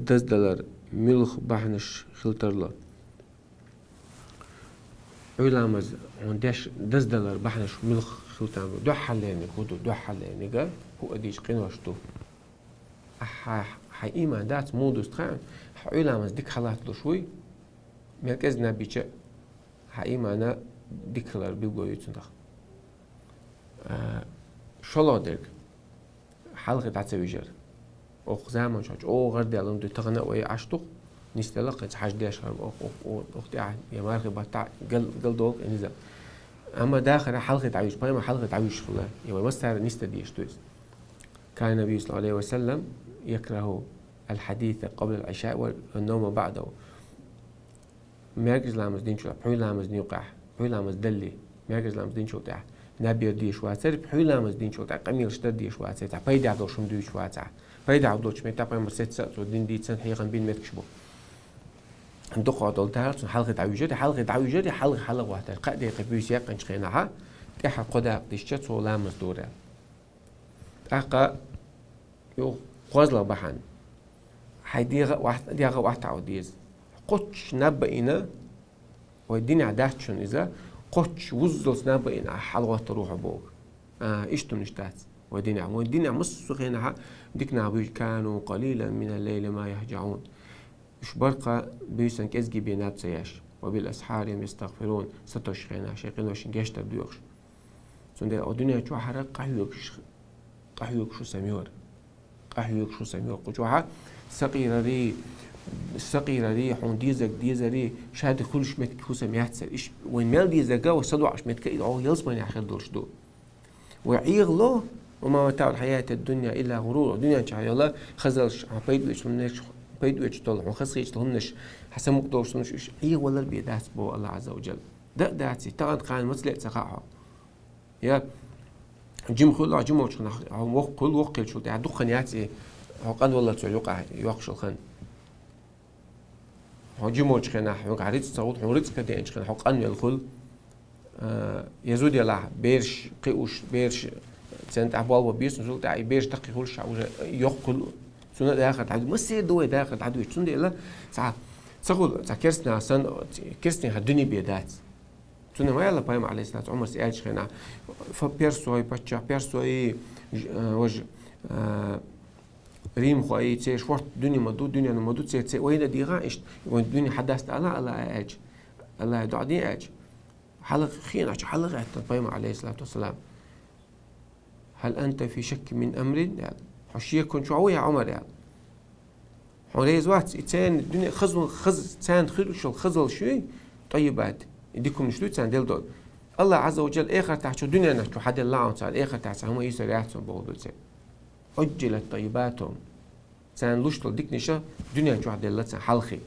S1: dezdeler milch bahniş filterler ölemez عندش dezdeler bahniş milch filterler دو حلاني خدو دو حلاني قال هو أديش قنوشتو حقيقة دات مودوس تخان ölemez ديك حالات له شوي مركزنا بيجا حقيقة أنا ديكلر بيقول يتندخ شلون درك حلقة تعتبيجر أو زمان شاج أو غير ديالهم دو تغنى ويا عشتو نستلقى حاج ديش أو أختي يا مارك بتاع قل دوق إنزا أما داخل حلقة عيش بايما حلقة عيش خلا يبقى مستعر نستديش تويس كان النبي صلى الله عليه وسلم يكره الحديث قبل العشاء والنوم بعده مركز لامز دين شو بحول لامز نيوقع بحول لامز دلي مركز لامز دين شو تاع نبي ديش واتر بحول لامز دين شو تاع قميل شتد ديش واتر تاع بايد عدو شم ديش واتر بايد عدو شم تاع بايما ست ساعات ودين دي تسن حقيقة بين متكشبو ندق عدول تاعت حلقة عوجة حلقة واحدة قاعدة قبيس يقنش خينها تاع قدا ديشت سو لامز دورة أقا يو قازلا بحن حيديغ واحد ديغ واحد تعوديز قطش نبئنا والدنيا عداتشون إذا قطش وزلت نبئنا حلوة تروح بوك إشتو نشتات والدنيا مصر غينها ديكنا بيج كانوا قليلا من الليل ما يهجعون إش برقة بيسن كزجي بينات سياش وبالأسحار يستغفرون ستوش غينها شيقين وشين جيشتا بدوكش سندر الدنيا شو حرق قحيوك شو سميور قجوها صغيرة ري حون ديزك ري شهادة كلش متك خوسم يحتسر إيش وين مال ديزك وصدوا عش متك أو يلزمني آخر دورش دو وعيغ وما متاع الحياة الدنيا إلا غرور الدنيا إن شاء الله خزلش بيدوش منش بيدوش طلع وخسيش طلعمنش حسب مقدورش منش عيغ ولا البيدات بو الله عز وجل داتي تغن قان مسلئ سقاعه يا جيم خلا جيم وشنا هو كل وقت شو تاع دخنياتي هو قد والله تعلق يوقش الخن هو جيم وشنا هو قاعد تصوت حورت كده إنش خن هو قن يدخل يزود يلا بيرش قيوش بيرش سنت أبوال وبيس نزول تاع بيرش تقي كلش يأكل سنة داخل عدو مسير دوي داخل عدو سنة إلا ساعة تقول ساعة كرسنا سن كرسنا هالدنيا بيدات سنة ما يلا بايم عليه الصلاة عمر سألش خنا فبيرسوي بتشا بيرسوي وج ريم خوي تسي شورت دنيا مدود دنيا مدود تسي وين ديغا إيش وين الدنيا حدثت الله أج الله يدعي أج حلق خين عش حلق بايم عليه الصلاة والسلام هل أنت في شك من أمر يعني حشيه كن شو يا عمر يعني حوليز وقت إنسان الدنيا خز إنسان خزل شوي طيبات يديكم شلو تسان دل الله عز وجل آخر تحت الدنيا نحكي حد الله عن آخر تحت هم يسوي يحسن بقول تسان أجلت طيباتهم تسان لوش ديك نشا الدنيا نشوف حد الله تسان حلخي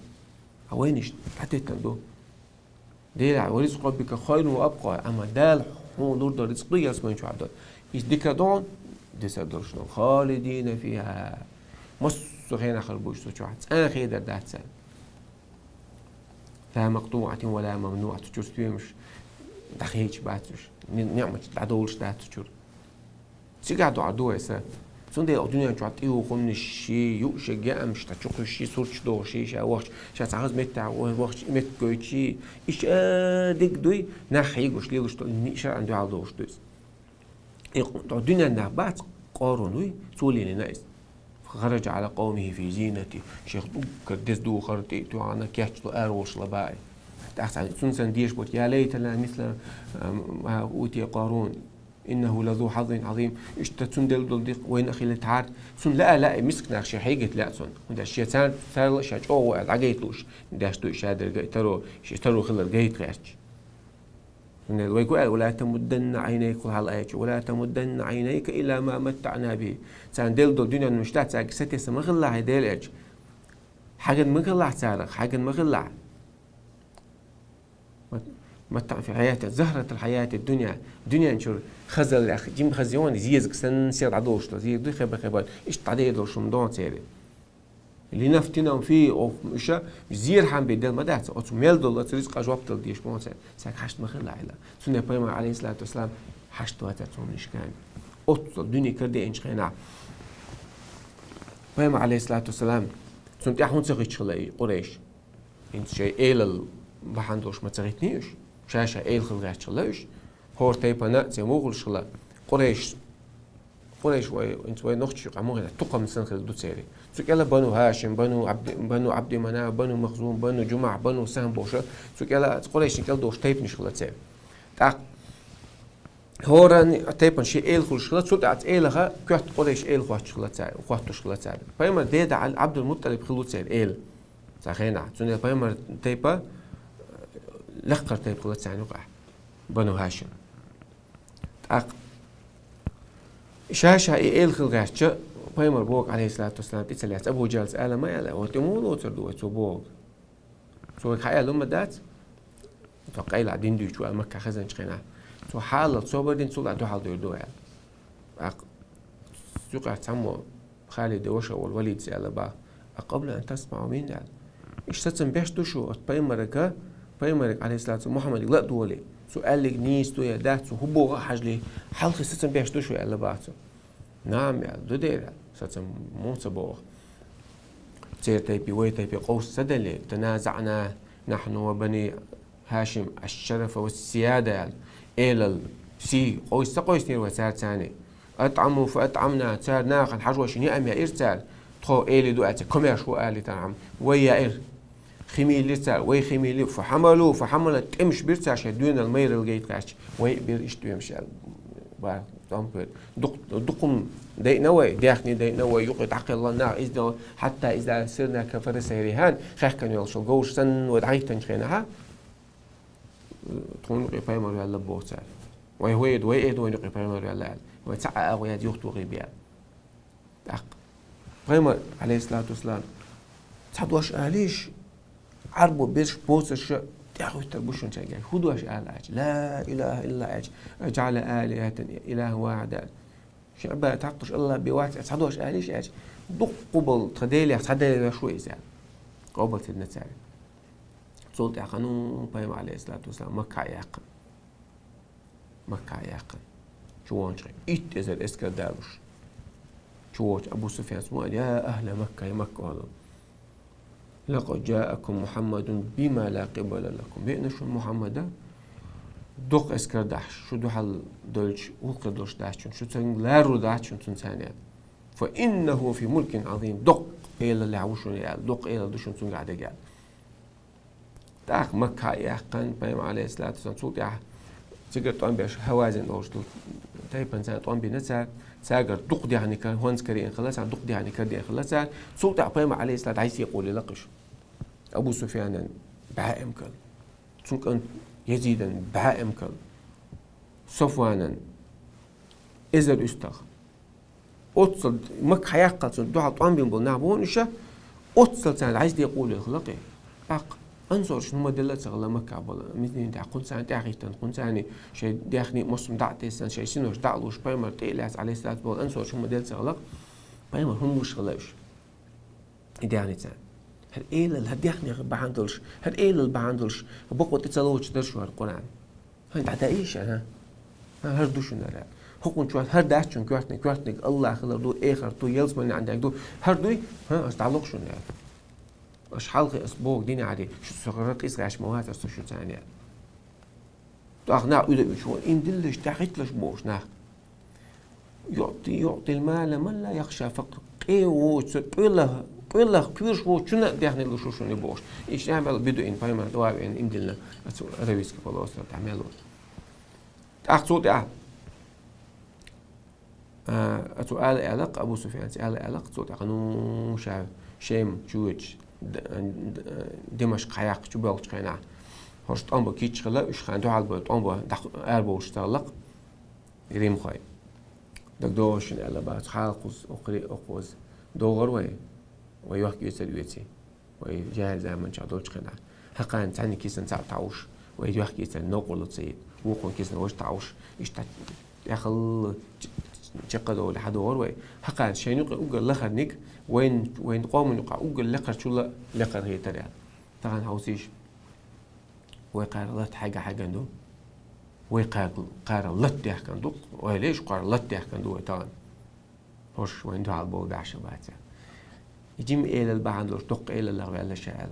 S1: هوينش حتى تندو ديل ورزق ربك خير وأبقى أما دال هو نور دار رزق لي اسمه نشوف حد إيش ديكادون ديسادور شنو خالدين فيها مصر غير خربوش شو حد أنا خير ده تسان لا مقطوعة ولا ممنوعة تشوف مش دخيج باتش نعمة تعدولش ده تشوف سيقعدوا عدوه يسا سندي الدنيا تعطيه خم الشيء يوشجع مش تشوف الشيء صورش دو شيء شاوش شاتعز متع ووش مت كويتشي إيش ديك دوي نحيجوش ليش نيش عنده عدوش دوس الدنيا نعبات قارنوي سولي لناس خرج على قومه في زينته شيخ كردس دو خرطي تو عنا كيحتلو أروش لباي تحت سنسن ديش بوت يا ليت لنا مثل ما أوتي قارون إنه لذو حظ عظيم اشتتون دل ديق وين أخي لتعار سن لا مسك ناخشي حيجت لا سن وده شيء ثار شاج أو عجيتلوش ده شتو شادر ترو خلر جيت غيرش من الويقول ولا تمدن عينيك على الآية ولا تمدن عينيك إلى ما متعنا به سان دل الدنيا المشتات ساق ستة سمخ الله هيدل إيش حاجة مخلع سارق حاجة مخلع متع في حياة زهرة الحياة الدنيا انشر خزل الأخ جيم خزيون زيزك سن سير عدوش زي دي خبر إيش تعدي لو شمدان سيري اللي نفتنا فيه أو مش زير حم بدل ما ده أو تميل دول تريزق أجواب تلديش ما ساك حشت مخلع إلا سنة بيما عليه الصلاة والسلام حشت واتتهم نشكان أطل الدنيا كردي إنش خينا بيما عليه الصلاة والسلام سنت أحون سقيت شلائي قريش إنت شيء إيل بحندوش ما تغيتنيش شاشة إيل خلقات شلائش هور تيبنا زموغل شلا قريش وانت وين نختش عموها تقى من سنة خلدو تسيري سوكيلا بنو هاشم بنو عبد مناف بنو مخزوم بنو جمع بنو سهم بوشة سوكيلا قريش نكال دوش تيب نشخلا تسيري تاق هوران تيبن شيء إيل خل شخلا سوت عت إيلها كحت قريش إيل خواهت شخلا تسيري وخواهت شخلا تسيري فيما ديدا على عبد المطلب خلو تسيري إيل ساخينا سوني فيما تيبا لقر تيب خلا تسيري وقع بنو هاشم تاق شاشة إيل خلقاتش بيمر بوق عليه الصلاة والسلام تسليت أبو جالس آلا ما يلا وتمول وتردو وتبوق سوى حياة لما دات توقعي لعدين دوش والمكة خزن شخينا سوى حالة صوبر دين سوى لعدو حال ديردو يعني سوى تسمو خالد وشا والوليد سألا با قبل أن تسمعوا مين يعني إيش تسمى بيش دوشو بيمرك عليه الصلاة والسلام محمد لا دولي سؤال لك نيس تو يدات سو هبو حاج لي حلقي ستن بيش دوشو يلا باتو نعم يا دو دير ستن مو سبوغ تير تيبي وي تيبي قوس سدلي تنازعنا نحن وبني هاشم الشرف والسيادة يعني إلى سي قوس تقويس نير وسار تاني أطعموا فأطعمنا تار ناخن حجوة شني أم يا إرسال تخو إلي دو أتي كوميرش وآلي تنعم ويا إر خميل لسه وي خميل فحملت امش بيرسع شدون المير الجيت قاش وي بير اشتو يمشي با دامبر دقم داي نوي داخني داي نوي يقعد عقل الله نار إذا حتى إذا صرنا كفر سيريهان خاخ كان يلشل جوش سن ودعيتن خينها تكون قيفاي مرة على بوتال وي ويد وين قيفاي مرة على وتسعى أغويات يختو غيبيا دق قيمر عليه الصلاة والسلام تحدوش أهليش عربو بيش بوسش تاخذ تربوشون تاعي خذوش آلات لا إله إلا أج أجعل آلهة إله واحد شعبا تعطش الله بواحد تحدوش آليش أج دق قبل تديلي شوي زين قبل النتاج صوت يقنون بيم عليه الصلاة والسلام مكة يقن شو أنشري إتزل إسكر داروش شو أبو سفيان اسمه يا أهل مكة يا مكة هذا لقد جاءكم محمد بما لا قبل لكم بينشون محمد دق اسكر داش شو دحل دولش وقدوش داشون شو تن لارو داشون تنسانيا فإنه في ملك عظيم دق إلى اللي عوشون يال دق إلى دوشون تن قاعدة قال تاخ مكة يحقن بيم عليه الصلاة والسلام صوت يح تقدر تقوم بيش هوازن أوشتل تايبن سنة تقوم بنتسا ساجر دق دي يعني كان هونس كريم خلاص عن دق دي يعني كردي خلاص صوت بيم عليه الصلاة عايز يقول لقش أبو سفيان بعائم كل سنكن يزيدا بعائم كل صفوانا إذا الأستاذ أتصل مك حياقة دعاء طعم بين نعبون إيش أتصل سان عايز يقول الخلقي أق أنظر شنو مدلت شغلة مكة عبلا مثل دع قن سان تعيشتن قن ساني شيء داخني مسلم دعتي سان شيء سينوش دعلوش بيمر تيلاس عليه الصلاة والسلام أنظر شنو مدلت شغلة بيمر هم مش شغلش إداني سان هل إيل الهديخني بعندلش هل إيل البعندلش بقوة تسلوش درشوا القرآن هل عدائيش أنا هردوش نرى حكم شو هرداشون كواتني الله خلر دو آخر تو يلز من عندك دو هردوي استعلق شو نرى أش حلقة أسبوع ديني عادي شو صغرت إسرع شموات أستو شو ثانية تو أغنى أودا شو إن دلش تحيتلش بوش نه يعطي المال من لا يخشى فقر قيو تقول له كيرش هو شنو دهني له شو نبوش إيش نعمل بدو إن فاهم دواب إن دلنا أرويس كفلا أصلا تعمله أخذوا أتو آل ألق أبو سفيان آل ألق صوت أقنو شاف شيم جوج دمشق حياق شو بلغ قينا هرشت أمبا كيتش خلا إيش خاندو على البيت أمبا دخ أربعة وشتغلق يريم خاي دك دوشن ألا بعد خالقوس أقري أقوز دوغر ويوحكي يسلويتي ويجهل زي ما نشاء دولش قينا حقا تاني كيسن تعوش ويوحكي يسل نقول تصيد وقون كيسن وش تعوش إيش ياخل تقدوا لحد وروي حقا شيء نقول أوجل لخرنيك وين قوم نقع أوجل لقر شو لا لقر هي ترى طبعا هوسيش ويقارلت حاجة عنده ويقارلت يحكي عنده وليش قارلت يحكي عنده طبعا هوش وين ده على البول عشان بعد يجيم إلى البعض لو دق إلى اللي غير الشعال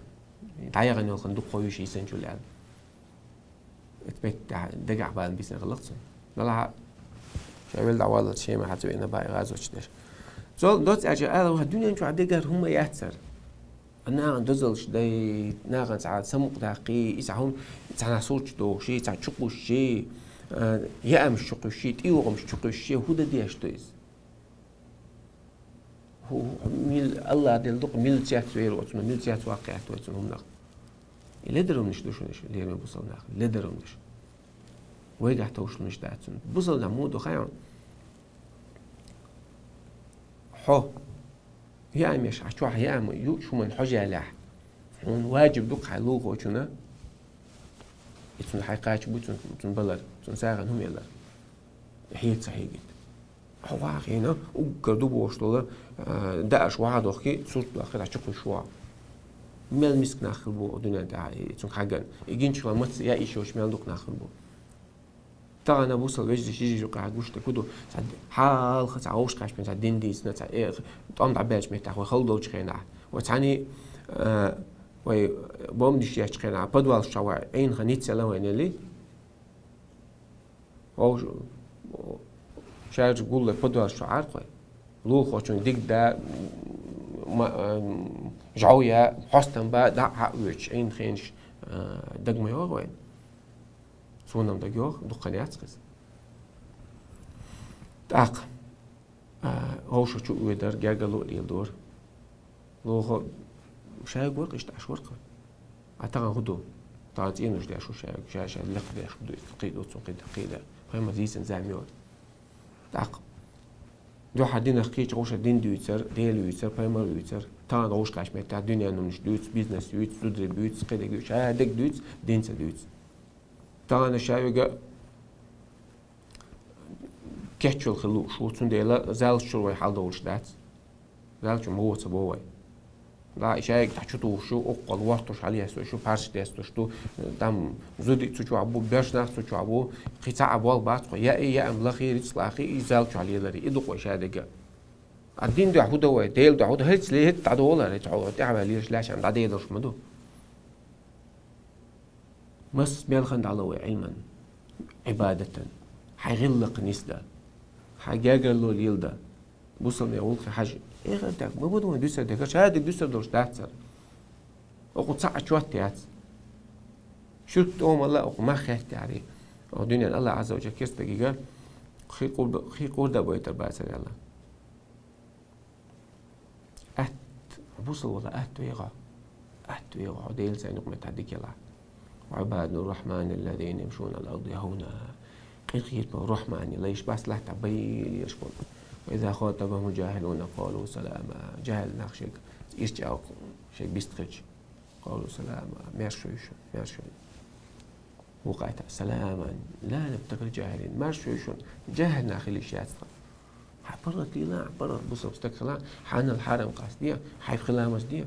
S1: تعيق إنه خندق قوي شيء سنجول الآن اتبيت دقع بعد بيسنا غلطسن لا شايل دعوة شيء ما حتى بينا باي غاز وشدش زول دوت أجي هذا الدنيا نشوف عدقر هم يأثر أنا دوزلش داي ناقن ساعات سمق دقي إسعهم ساعات صوت دو شيء ساعات شقو شيء يا مش شقو شيء تيوغ مش شقو شيء هو ده ديش تويز هو ميل الله ديل دوق ميل تيات سوير وتنا ميل تيات واقع تويز هم ناق اللي درهم نش دوش نش اللي هم بوصل ناق اللي درهم نش ويجع توش نش داتون بوصل نمود وخيان حو يا مش عشوا يا م شو من حاجة له هون واجب دوق حلوق وشنا يتون حقيقة شو بتون بلر تون ساعن هم يلا هي صحيح جدا هو هنا وقدو بوشتولا داش واحد أخي صوت الأخير عشقو شوا مال مسك ناخذ بو دنيا تاعي تون حاجة يجين شو مت يا إيش وش مال دوق ناخذ بو ترى أنا بوصل وجد شيء جو قاعد وش تكودو حال خس عوش قاش من دين ديس نتا إيه طعم تعباش متاح وخلدوش خينا وتعني وي بوم ديش ياش خينا بدوال شوا عين خنيت سلا وين اللي أو شارج قول بدوال شعار قوي لو خوشون ديك دا جويا حستن با دا حوش عين خينش دق ما وين سونام دقيق دقنيات قز تاق هوش شو ويدر جاجلو اليدور لو خو شاي قورق يشتعش ورقة أتغن غدو تعطين وش داشو شاي اللي قداش بدو يتقيد وتسوقيد قيدة فهم زيسن زاميور تاق دو حدين أخيش غوش دين دويتر ديل ويتر فهم ويتر تان غوش كاش متاع الدنيا نمش دويت بيزنس دويت تدري دويت قيدة دويت شاي دك دويت دينسا دويت تانا شايوغا كيتشول خلو شو تنديلا زال شو حال دولش دات زال شو مو تبوي لا شايك تحشتو شو اقل وقتش عليها شو بارش داستوش تو دام زودي تشو عبو باش ناس تشو عبو قطع ابوال بعد يا ام لا خير يصلاخي زال شو عليه لري ادق وشادقا الدين دو حدو وي ديل دو حدو هيت ليه تعدو ولا تعود تعمل ليش لاش عند عدي درش مدو مس بيلخند على علما عبادة حيغلق نسدا حيجاجر له اليلدا بوصل يقول حاجة إيه غيرتك ما بدو ما دوسر دكش هذا دوسر دوش داتسر أقول ساعة شو تيات شو توم الله أقول ما خيت عليه الدنيا الله عز وجل كيس دقيقة خي قول ده بيتر باسر الله أت بوصل ولا أت ويغا ديل سينق متعدك الله وعباد الرحمن الذين يمشون على الأرض هونا قيقيت الرحمن لا يشبس له تعبيل يشكون وإذا خاطبهم الجاهلون قالوا سلاما جاهل ناخشك يشجعوا شيء بيستخج قالوا سلاما ماشويش وقعت سلاما لا نبتغي جاهلين ماشويش جاهل ناخلي شيء حبرت لينا حبرت بصر استكلا حان الحرم قاصدية حيف خلامس دي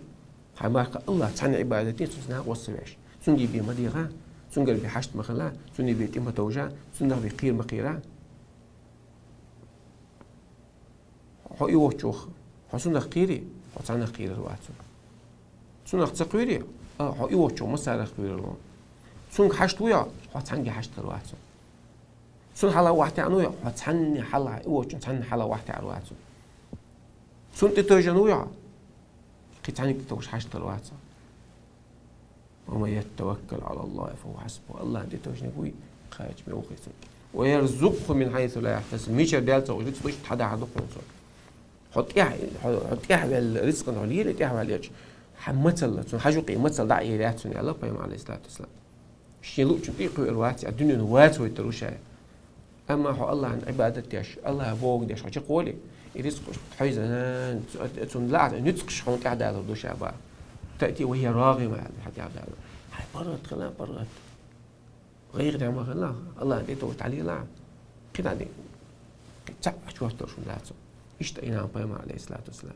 S1: حماك الله تعني عبادتي تسنا وصبعش سنجي بي مديغا سنجي بي حشت مخلا سنجي بي تيمة توجا سنجي بي قير مقيرا حو إيوه تشوخ حو سنجي قيري حو تسانا قير الواتسو سنجي تسقيري حو إيوه تشوخ مسارة قير الوان سنجي حشت ويا حو تسانجي حشت الواتسو سنجي حلا واحتي عنويا حو تساني حلا إيوه تساني حلا واحتي على الواتسو سنجي توجا نويا قي تساني توش حشت الواتسو ومن يتوكل على الله فهو حسبه الله عندي توجه نقوي خارج من وقيسون ويرزقه من حيث لا يحتسب ميشر دالتا وجدت بيش تحدى عدو قنصر حط بالرزق العليل تيها باليش حمتل حاجوقي مثل داعي يلاتون الله بيم عليه الصلاة والسلام شيلو تطيق الواتي الدنيا نوات ويتروشها أما هو الله عن عبادتيش الله فوق ديش عشان قولي يرزق حيزنا تنلعب نتقش حون قاعدة على الدوشة بقى تأتي وهي راغمة حتى على هاي برد خلا برد غير دعم خلا الله عندي توت عليه لا كده عندي تعب شو أشتري لاتو اشتقينا بيم عليه الصلاة والسلام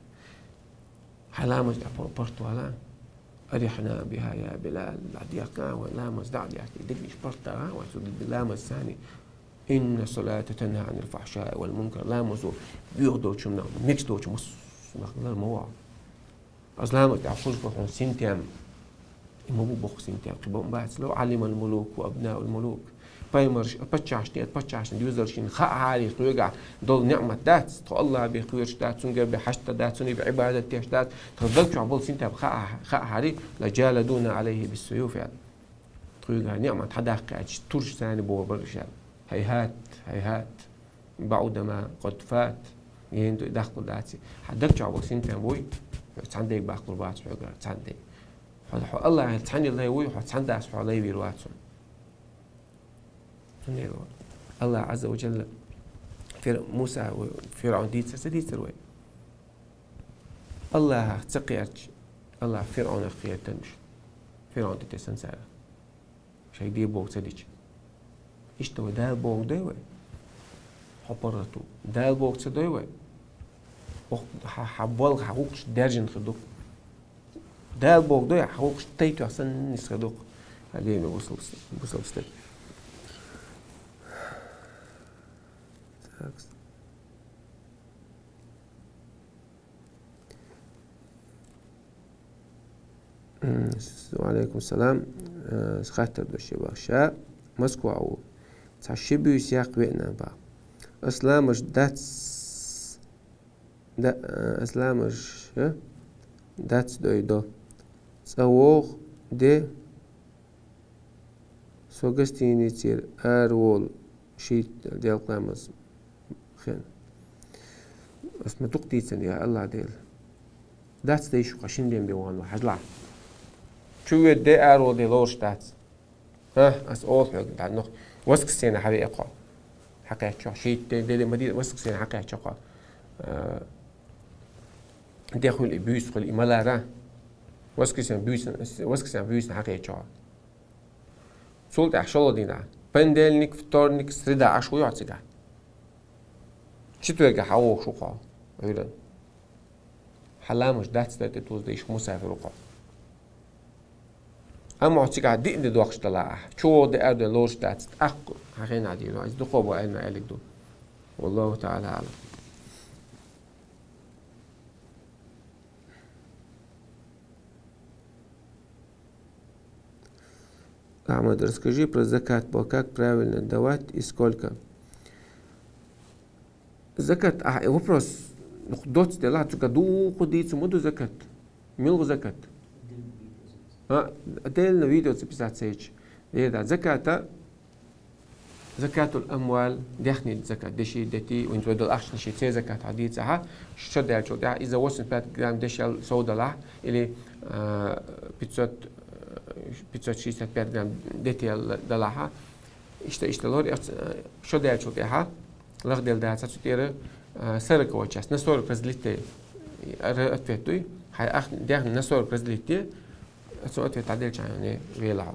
S1: حلامج برتو هلا أريحنا بها يا بلال العديقة ولا مزدع دقني شبرتها وسود باللام الثاني إن الصلاة تنهى عن الفحشاء والمنكر لا مزو بيغدو شمنا ميكس دوش مص نخلنا الموضوع أصلا تعرفوش بخون سنتيام مو بخ سنتيام قبل بعد لو علم الملوك وأبناء الملوك بايمرش بتشعشني ديوزرشين خاء عالي توجع دول نعمة دات تو الله بخيرش دات سنجر بحشت دات سني بعبادة تيش دات تفضلت عبول سنتيام خاء عالي لجالدون عليه بالسيوف يعني توجع نعمة حدا قاعد ترش ثاني بو برشال هيهات بعد ما قد فات يندو دخل داتي حدك عبول سنتيام بوي تعندك باقل بات حجر تعندك هذا الله تعني الله يوي تعندك الله يبيرواتهم الله عز وجل موسى وفرعون ديت سديت روي الله تقيرج الله فرعون خير تنش فرعون ديت سنسارة شيء دي بوق سديج اشتوى دال بوق دوي حبرتو دال بوق سدوي حبول حقوقش درجن خدوق دال بوق دوي حقوقش تيتو أحسن نسخدوق علينا وصل ستيب وعليكم السلام خاطر دوشي باشا مسكو عو تعشبي سياق بينا با اسلامش داتس دا اسلامش داتس دويدو تصوغ دي سوغستيني تير ارول شيت ديال قامز خين اسمه تقتيتن يا الله ديل داتس ديشو قشين ديم بيوانو حجلع شو يدي ارول دي لورش داتس ها اس اول حق بعد نخ وسك سينا حبي اقع حقيقة شو شيت دي مدينة وسك سينا حقيقة شو قا داخل البيوس خل إمالارا وسك سينا بيوس حقيقة شو سولت أحشول دينا بندلنك فتورنك سردا عشوي عتسجع شتوى حاوق شو قا أيضا حلامش داتس دات توز ديش مسافر وقا أما عتسجع دي دوقش طلع شو دي أرد لورش داتس أق حقين عدينو عايز دقوا وقالنا قالك دو والله تعالى أعلم. Ahmad, расскажи про закат, как правильно давать и сколько. Закат, вопрос. Доц дела, только духу дицу, моду закат. Милу закат. Отдельно видео записать сеч. Это заката, закат الأموال دخني زكاة دشي دتي وانت ودل أخش نشي تي زكاة عديد سها شد على شو ده إذا وصل 5 جرام دشي سودا له اللي 565 جرام دتي دلها اشتلور شو ده شو ده لغدل ده ستير سرق وجهس نسور برزلتي أتفتوي هاي أخ ده نسور برزلتي سوت تعديل يعني ويلعب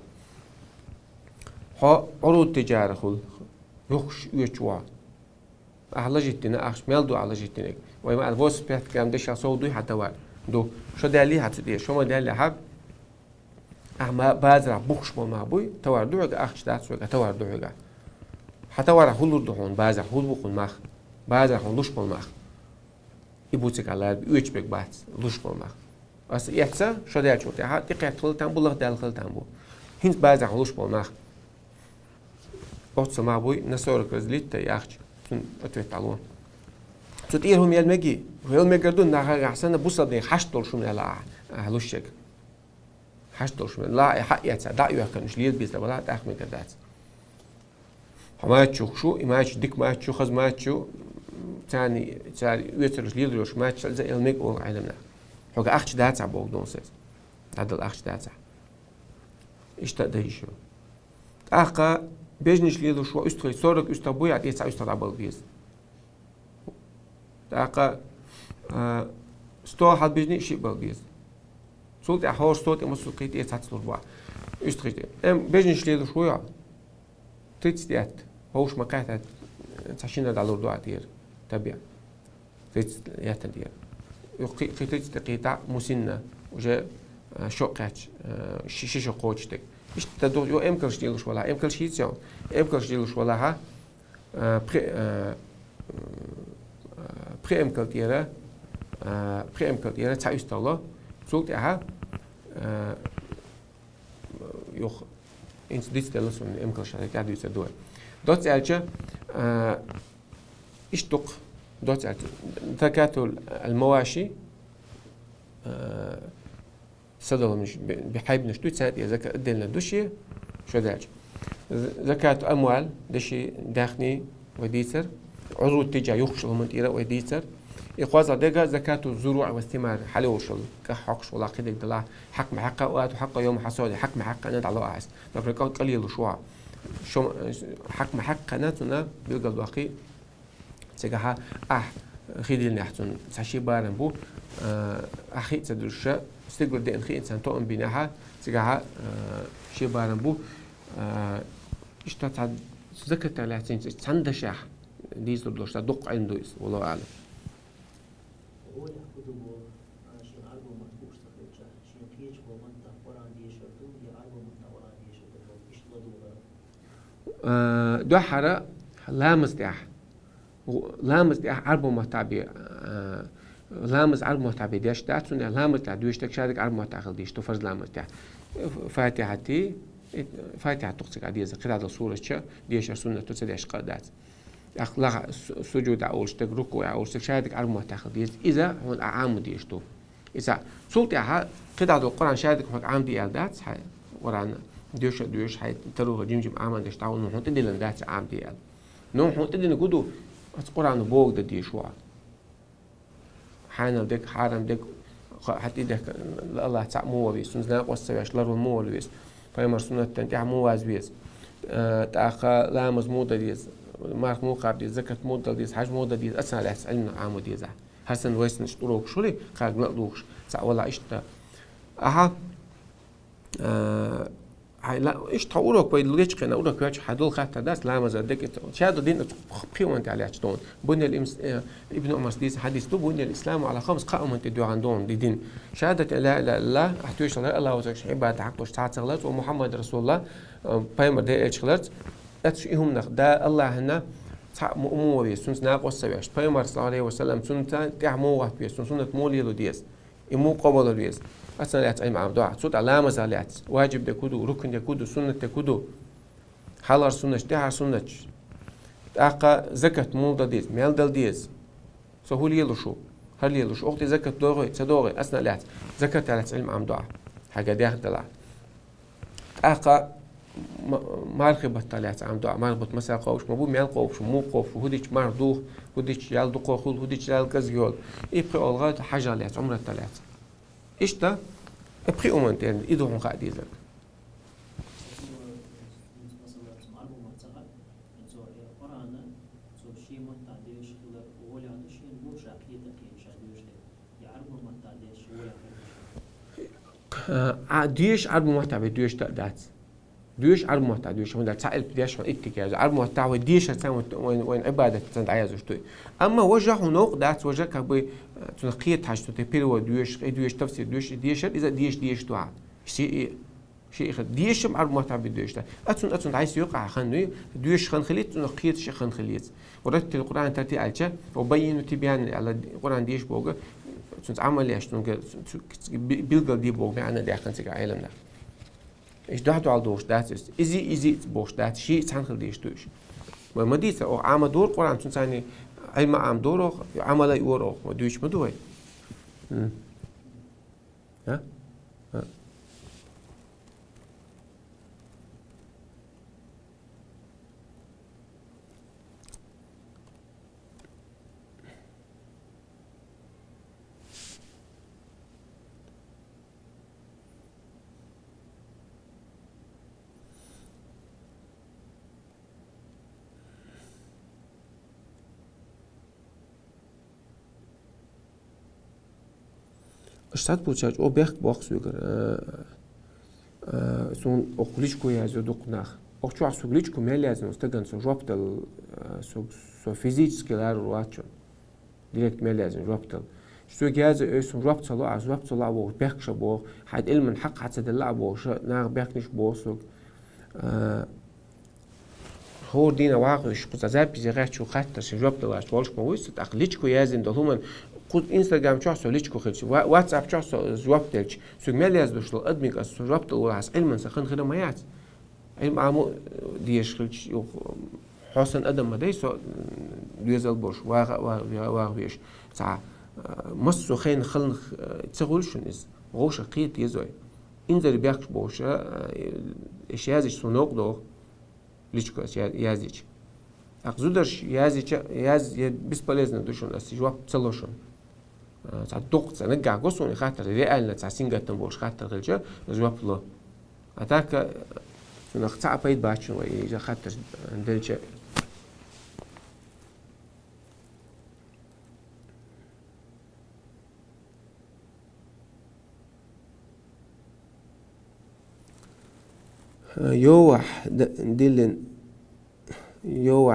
S1: ها عروض تجارة خل يخش يشوا أحلى جتنا أخش ميلدو على جتنا ويما الفوس بيت كلام دش صودي حتى وار دو شو دالي هتدي شو ما دالي حب أحما بازرع بخش ما بوي توار دوعك أخش دات سوق توار دوعك حتى وار خلود دهون بازرع خلود بخون مخ بازرع خلود لش بالمخ يبوتك على يوش بيك بات لش بالمخ بس يحسا شو دال شو تها تقعد خل تنبو الله دال خل تنبو هنت بازرع خلوش بالمخ بوت سماوي نسورك رزليت ياخش أتوت علوه تطيرهم يا المجي ويا المجردون نها أحسن بوصل حشتول شو من لا هلوشك حشتول شو من لا حق يتسع دعوة كانش ليه بيز ولا تأخذ من كذات ما تشوف شو ما تشدك ما تشوف خز ما تشوف ثاني يوترش ليدروش ما تشل زي الميك أو علمنا حق أخش داتع بوق دونسز هذا الأخش داتع إيش تقدر شو أخا بيجنش ليدو شو أستري صورك أستبوي عتيه سع أستر عبال بيز أخا ستو حد بيجني شيء بالبيز صوت أحور صوت مسوقيت إيه سات صور بوا أستري بيجنش ليدو شو يا تيتستيات هوش مكاتة تعشينا دالور دوا عتير تبيع تيتستيات دير قيتت قيتع مسنة وجا شوقاتش شيشة قوتشتك إيش تدو يو إمكرش ديلوش ولا إمكرش يتساو إمكرش ديلوش ولا ها بري إمكر ديرة بري إمكر ديرة تعيش الله سوق ها يوخ إنت ديت تلصون إمكرش على كادو يسدوه دوت ألجا إيش دق دوت ألجا ذكاة المواشي صدق مش بحيب نشتوت سنة إذا زكاة أدلنا دوشية شو داج زكاة أموال دشي داخني وديسر عضو تجا يخشل من إيرا وديسر إخوازا دقا زكاة الزروع والثمار حلوشل كحقش ولا قدك دلا حق محقة وقت حق يوم حصاد حق محقة ند على أعس لكن قليل شو شو حق محقة نتنا بيلقى الواقي تجاها خيدي نحتون ساشي بارن بو أخي تدرشة استقبل دين خي إنسان تؤمن بينها تجاها شي بارن بو اشتات زكاة على حسين تند شاح ديز دوش دق عنده والله أعلم. دو حرا لامس ديح لامس ديح عربو متابع لامس عرب متابع ديش تاعتون لامس تاع دويش تكشادك عرب متاخل ديش تو فرز لامس تاع فاتحتي فاتحة تقصك عادية زي قطعة صورة شا ديش سنة تسديش قادات أخلاق سجود أول شتك ركوع أول شتك شادك عرب متاخل ديش إذا هون أعام ديش تو إذا سلطة قطعة القرآن شادك هون عام دي ألدات هاي وران دوش هاي تروه جمجم عام ديش تعاون نحن تدي لندات عام دي أل نحن تدي نقولو القرآن بوق ده ديش وا حانل دك حارم دك حتى دك الله تعمو بيس سنزنا قصة لرو مو بيس فيمر سنة تنتيح مو واز بيس تأخا لامز مودا ديز مارك مو قاب ديز زكاة مودا ديز حاج مودا ديز أسنى لحس علمنا عامو ديز حسن ويس نشتروك شولي خاق نقلوش سا والله إشتا أها هاي لا إيش تقولك بيدلوش قنا أقولك ياش حدول خاطر داس لامز دك شادو دين خبيو أنت عليه تون بني ابن عمر ديز حديث تو بني الإسلام على خمس قائم أنت دو عندهم دي دين شهادة لا إله إلا الله أحتويش الله وزكش عبادة حقوش تعال صغلت ومحمد رسول الله بايمر ده إيش خلت أتشيهم نخ ده الله هنا مو بيس سنة ناقص سويش بايمر صلى الله عليه وسلم سنة تعمو واحد بيس سنة مولي لو ديس إمو قبل بيس أصلا لا تعيم عم دعاء صوت علامة زالات واجب دكودو ركن دكودو سنة دكودو حلر سنة تحر سنة أقا زكاة موضة ديز ميل دل ديز سهول يلو شو هل يلو شو أختي زكاة دوغي تدوغي أصلا لا زكاة على علم عم دعاء حاجة داخل دلع أقا مارخبة طلعت عم دعاء مربط مسا قوش مبو ميل قوش مو قوف هوديش مردوخ هوديش يالدو قوخول هوديش يالكزيول إبقى ألغات حاجة لات عمرها طلعت إيش ده؟ أبقي أمانتين إذا هم قاعد يزك. ديش عرب محتوى ديش تقدات ديش عرب محتوى ديش هون تعال بديش هون إتكاز عرب محتوى ديش تسوي وين عبادة تسند عايز وشتوي أما وجه هناك دات وجه كبي تنقية حاجة تبيرو ديش تفسير ديش إذا ديش توعد شيء ديش عرب محتوى ديش ده أتون عايز يقع خنوي ديش خن خليت تنقية شيء خن خليت ورتل القرآن ترتي على وبين تبيان على القرآن ديش بوجه تنت عمل ياش تنقل بيلقى دي بوجه معنا ده خن سجع عالمنا إيش ده على دوش دات إزي بوش دات شيء تنخل ديش توش ما ديت أو عام دور قرآن تنساني أي ما عام دوره عمل يورو ما دوش مدوي ها staat boetsaj o berg boxsuger zo'n oglichko ja zo doknach ook zo oglichko meljazen stegan so joptel so физически ларвачо direkt meljazen joptel شو جاز اسم ربط الله از ربط الله بو بخش بو حد علم حق حتى الله بو ناغ بخنش بوسو هو دينا واقعش قزازاب بزغات شو خاطر شو ربط الله شوالش مويس تقليچكو يازن دهمن قد انستغرام چاسو ليچكو خلش واتساب چاسو ربطلچ سو ملياز دوشل ادميك اس ربط الله اس علم سخن خدمات علم عمو ديش خلش حسن ادم مديسو ديزل بوش واغ بيش ساعه مصر خين خلن تسغولشن إز غوش قيت يزوي إنزل بياكش بوشة إيش يازيش سونوق دو ليشكو يازيش أقصدش ياز بس بلزنا دوشون أسي جواب تسلوشن ساعة دوق سنرجع قصوني خاطر ريالنا ساعة سينجتن بوش خاطر غلجة جواب له أتاك سنقطع بيت باتشون وإذا خاطر دلجة يوح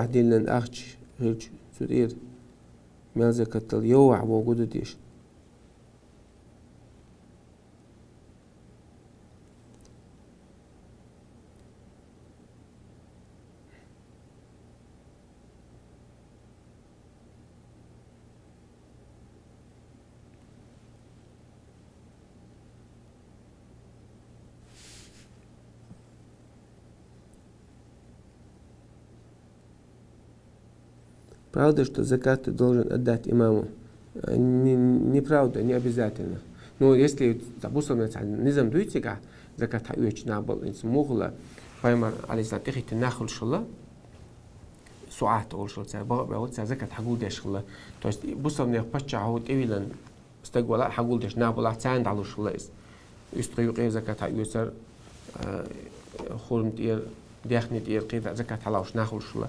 S1: ديلن أخش هرج سودير مالزة كتل يوح موجودة ديش Правда, что закат ты должен отдать имаму? Неправда, не обязательно. Но если, допустим, низам дуйтига, закат хаюч набал инс мугла, поймар алисла тихит нахул шла, суат олшл цар баут цар закат хагул деш шла. То есть, бусам не пача хауд эвилан стагвала хагул деш набал цанд алу шла из. Истрюк закат хаюч цар خورمت إير داخنت إير قيد زكاة حلاوش ناخل شلا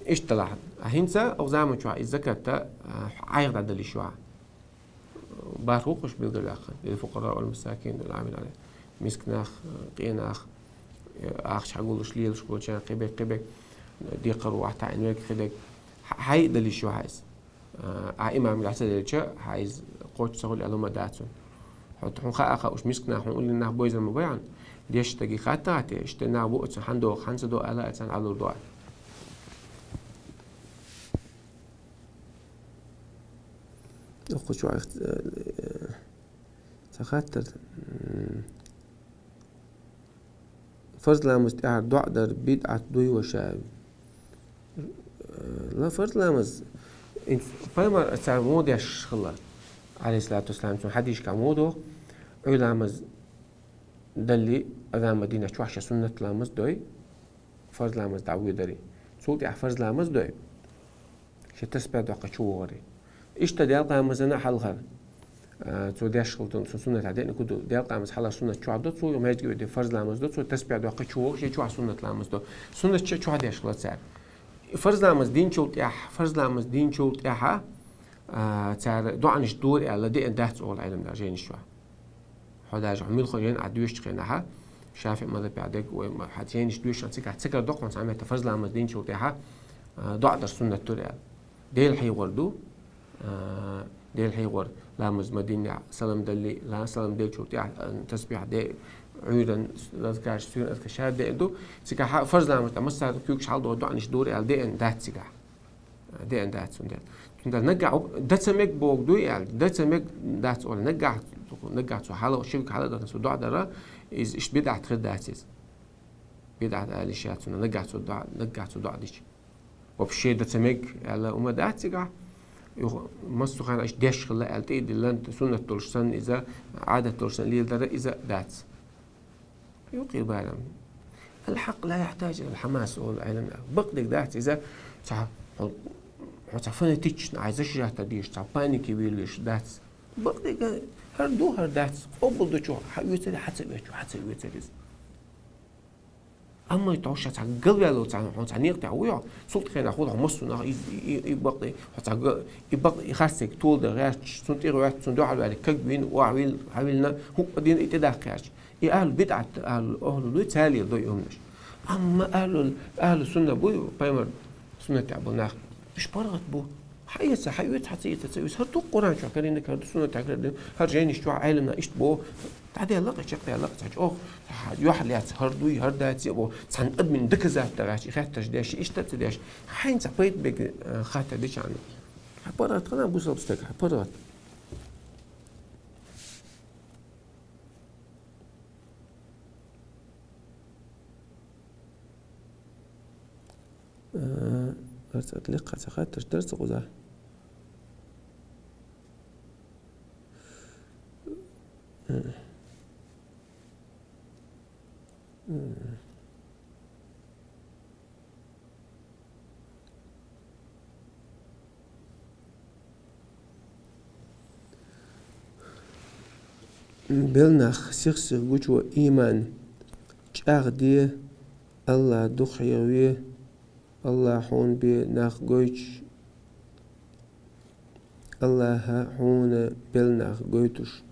S1: إيش طلع هنسا أو زعما شو الزكاة عايق عدل شو باروقش بالجلاخ للفقراء والمساكين العامل عليه مسكناخ قيناخ أخش حقولش ليل شو كان قبك ديقر واحد عنوك خدك هاي دل شو عايز إمام العسل شيء عايز قوت سهول علوم داتون حط خاخ وش مسكناخ ونقول لنا بويز المبيعن ليش تجي خاتاتي اشتنا بوقت حندو خمسة دو على أتان على الضوء أخو شو تخاطر فرض لامز قاعد ضوء در بدعة دوي وشاب لا فرض لامز فما تعمود يا شخلا عليه الصلاة والسلام شو حديش كمودو علامز دلي أذا مدينة شوحشة سنة لامز دوي فرض لامز دعوي داري صوتي فرض لامز دوي شتسبع دقة شو غري إيش تديال قامز أنا حلها تو داش خلطن سنة عدين كده ديال قامز حلا سنة شو عدد سو يوم يجي بدي فرض لامز دو سو تسبع دقة شو شو سنة لامز دو سنة شو داش خلط سعر فرض لامز دين شو تيح فرض لامز دين شو تيحها سعر دو عنش دور على دي اندهت أول علم درجين شو حداج عميل خلين عدوش تخينها شافع ماذا بعدك وحتين يشدوش عن سكر دق من سامع تفرز لامز دين شو تيحها ضع در سنة توريال ديل حي وردو ديل حي ورد لامز مدينة سلام دلي لا سلام ديل شو تيح تسبيح دي عيدا لذكاش سين أذكشار دي دو سكر فرز لامز تمسها كيوكش حال دو عنش دوريال دي ان دات سكر دي ان دات سندال تندال نجع دتسمك بوجدو يعني دتسمك دات ولا نجع سو حاله وشبك حاله ده سو دع درا إز إيش بدعة خد داتيز بدعة الأشياء سو نجع سو دع ديش وبشيء دتسمك على وما داتيجا مصر خان إيش داش خلا قالت إيه دلنا سنة تورسن إذا عادة تورسن ليه درا إذا دات يقير بعلم الحق لا يحتاج إلى الحماس والعلم بقدك دات إذا صح حتفهم تيجي عايزش يهتديش تعباني كبيرش دات بقدك هر دات قبل دو شو حيوتري حتى يوتري أما يتوشى تعقل له تعانيق تعويع صوت خير أخوه مصر يبقى يبقى يخسك طول ده غاش سنتي غاش سندوح على كجبين وعويل عويلنا هو بدين يتدخلش أهل بدعة أهل لو تالي ضي أمنش أما أهل السنة بو بايمر سنة تعبناخ مش برغت بو حيث حيوت حتى تسوي هردو القرآن شو كرينك هردو سنة تعقل هرجعين شو عالمنا إيش بو تعدي لقى شق لقى تاج أخ يوحد يات هردو هردات يبو سان أدمن دكزات تراش يخات تجداش إيش تتداش حين سبيت بق خاطر ديش عنه حبرت خلنا بوصل بستك حبرت أتلقى خاطر درس غزاه بلناخ سيخ جوجو إيمان جاغدي الله دخيوي الله حون بي ناخ جوج الله حون بلناخ جوتش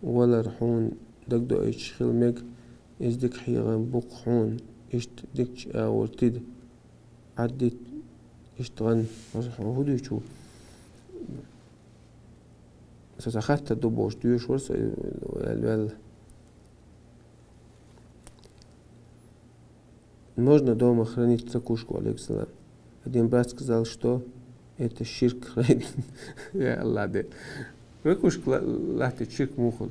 S1: ولا رحون دقدو إيش خلمك إيش دك حيغان بوق حون إيش دكش أورتيد عديت إيش تغن هدو يشو سأخذت الدبوش ديوش ورس можно дома хранить ракушку, алейкум. Один брат сказал, что это ширк хранить. Я Аллах. Ракушка лахтит ширк мухол.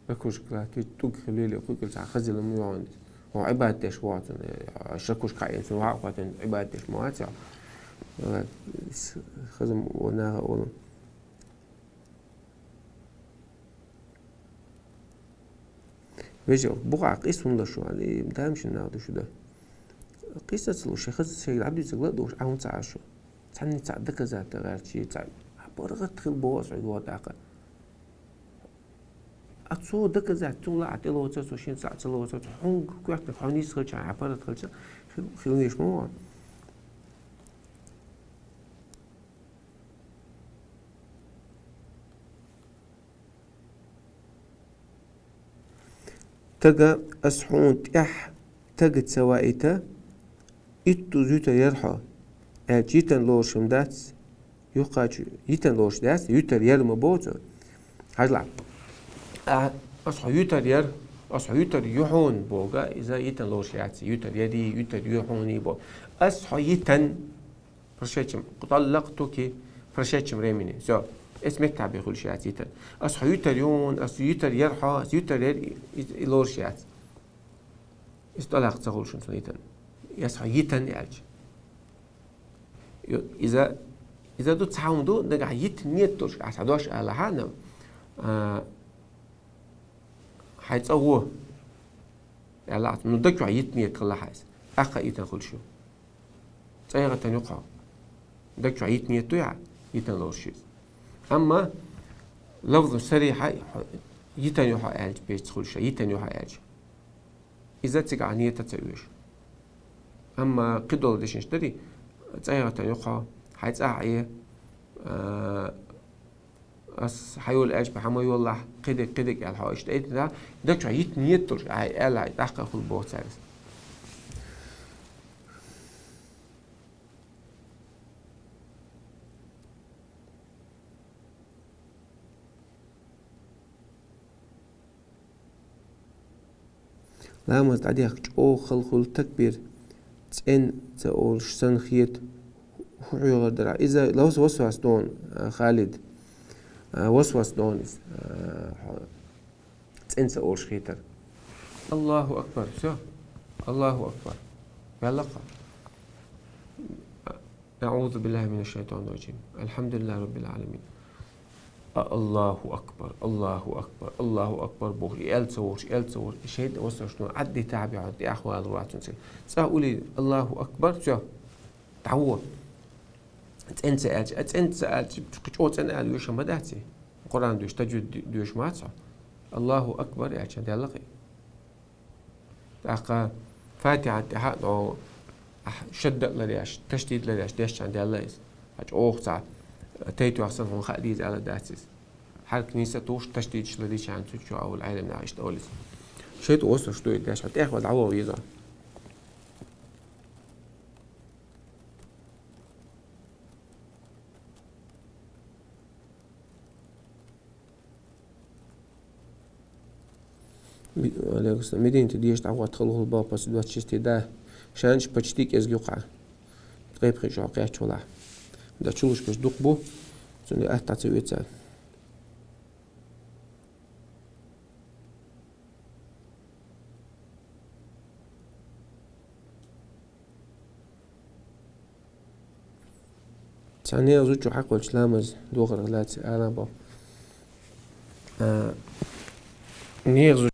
S1: ركوش كلاتي توك خليلي كل ساعة خزل ميوان هو عبادة شواتن شركوش كاين سواء واتن عبادة شواتن خزم وناها أولم بيجي بقع قيس ولا شو علي مدامش النهارده شو ده قيسة لو شخص شيء العبد يزغل دوش عون تعشو تعني تعدك ذات غير شيء تعب برغت خل بواس عدوات عقل أتصور دك ذات طلع عتلو وتسو شين ساعة تلو وتسو حون كويت حونيس خلش عبارة خلش خلونيش مو تجا أسحون تح تجت سوائته إتو زوتا يرحى جيتن لوشم داتس يقاش جيتن لوش داتس يوتر يرم بوتر هجلع أصح يوتر يحون بوجا إذا يتن لوش ياتس يوتر يدي يوتر يحوني بو أصح يتن فرشتشم طلقتك فرشتشم ريميني زو اسمك تعبي كل شيء يتن أصح يوتر يون أصح يوتر يرحى أصح يوتر لوش ياتس استطلق تقول شو يتن يصح يتن يالج إذا دو تساهم دو نجح يتنيتوش عسادوش على حالنا حيتصوه يعني ندكوا يتني كل حاجة أخا يتن كل شيء صيغة يقع دكوا يتني تويع يتن لو شيء أما لفظ صريح يتن يوحى عالج بيت كل شيء يتن يوحى عالج إذا تقع نية تتسويش أما قدر ديش نشتري صيغة يقع حيتصاع أس حيول إيش بحما يولع قدك على حوايش تأتي ده دكتور يتنيتر على تحقق في البوت سالس لا ما تعديك أو خلخل تكبير تن تقول شسن خيط هو يقدر إذا لو وسوس دون خالد وسوس دونس تنسى أورش خيتر الله أكبر شو الله أكبر يلا أعوذ بالله من الشيطان الرجيم الحمد لله رب العالمين الله أكبر الله أكبر الله أكبر بوخي ألتصور الشيء وصل شنو عدي تعبي عدي أخوان رواتون سي سأقولي الله أكبر شو تعوّ تنسى تقول أنا اليوش ما داتي القرآن دوش تجد دوش ما تصع الله أكبر يعني شان دلقي تأقى فاتحة تحت أو شدة لرياش تشديد لرياش ديش عند الله هج أوخ تيتو أحسن هون خاليز على داسيس حال كنيسة توش تشديد شلديش عن تشو أو العالم نعيش تقولس شيء وصل شو يداش هتاخد عوض ويزا مدينة ديش تعوض تخلوه البابا سدوات شستي ده شانش بتشتيك إز يقع تغيب خيش عقيا شولا ده تشوش بس دقبو سنة أهتا تسويت سال ثانية زوجو حق والسلامز دوغر غلات أنا با نيغ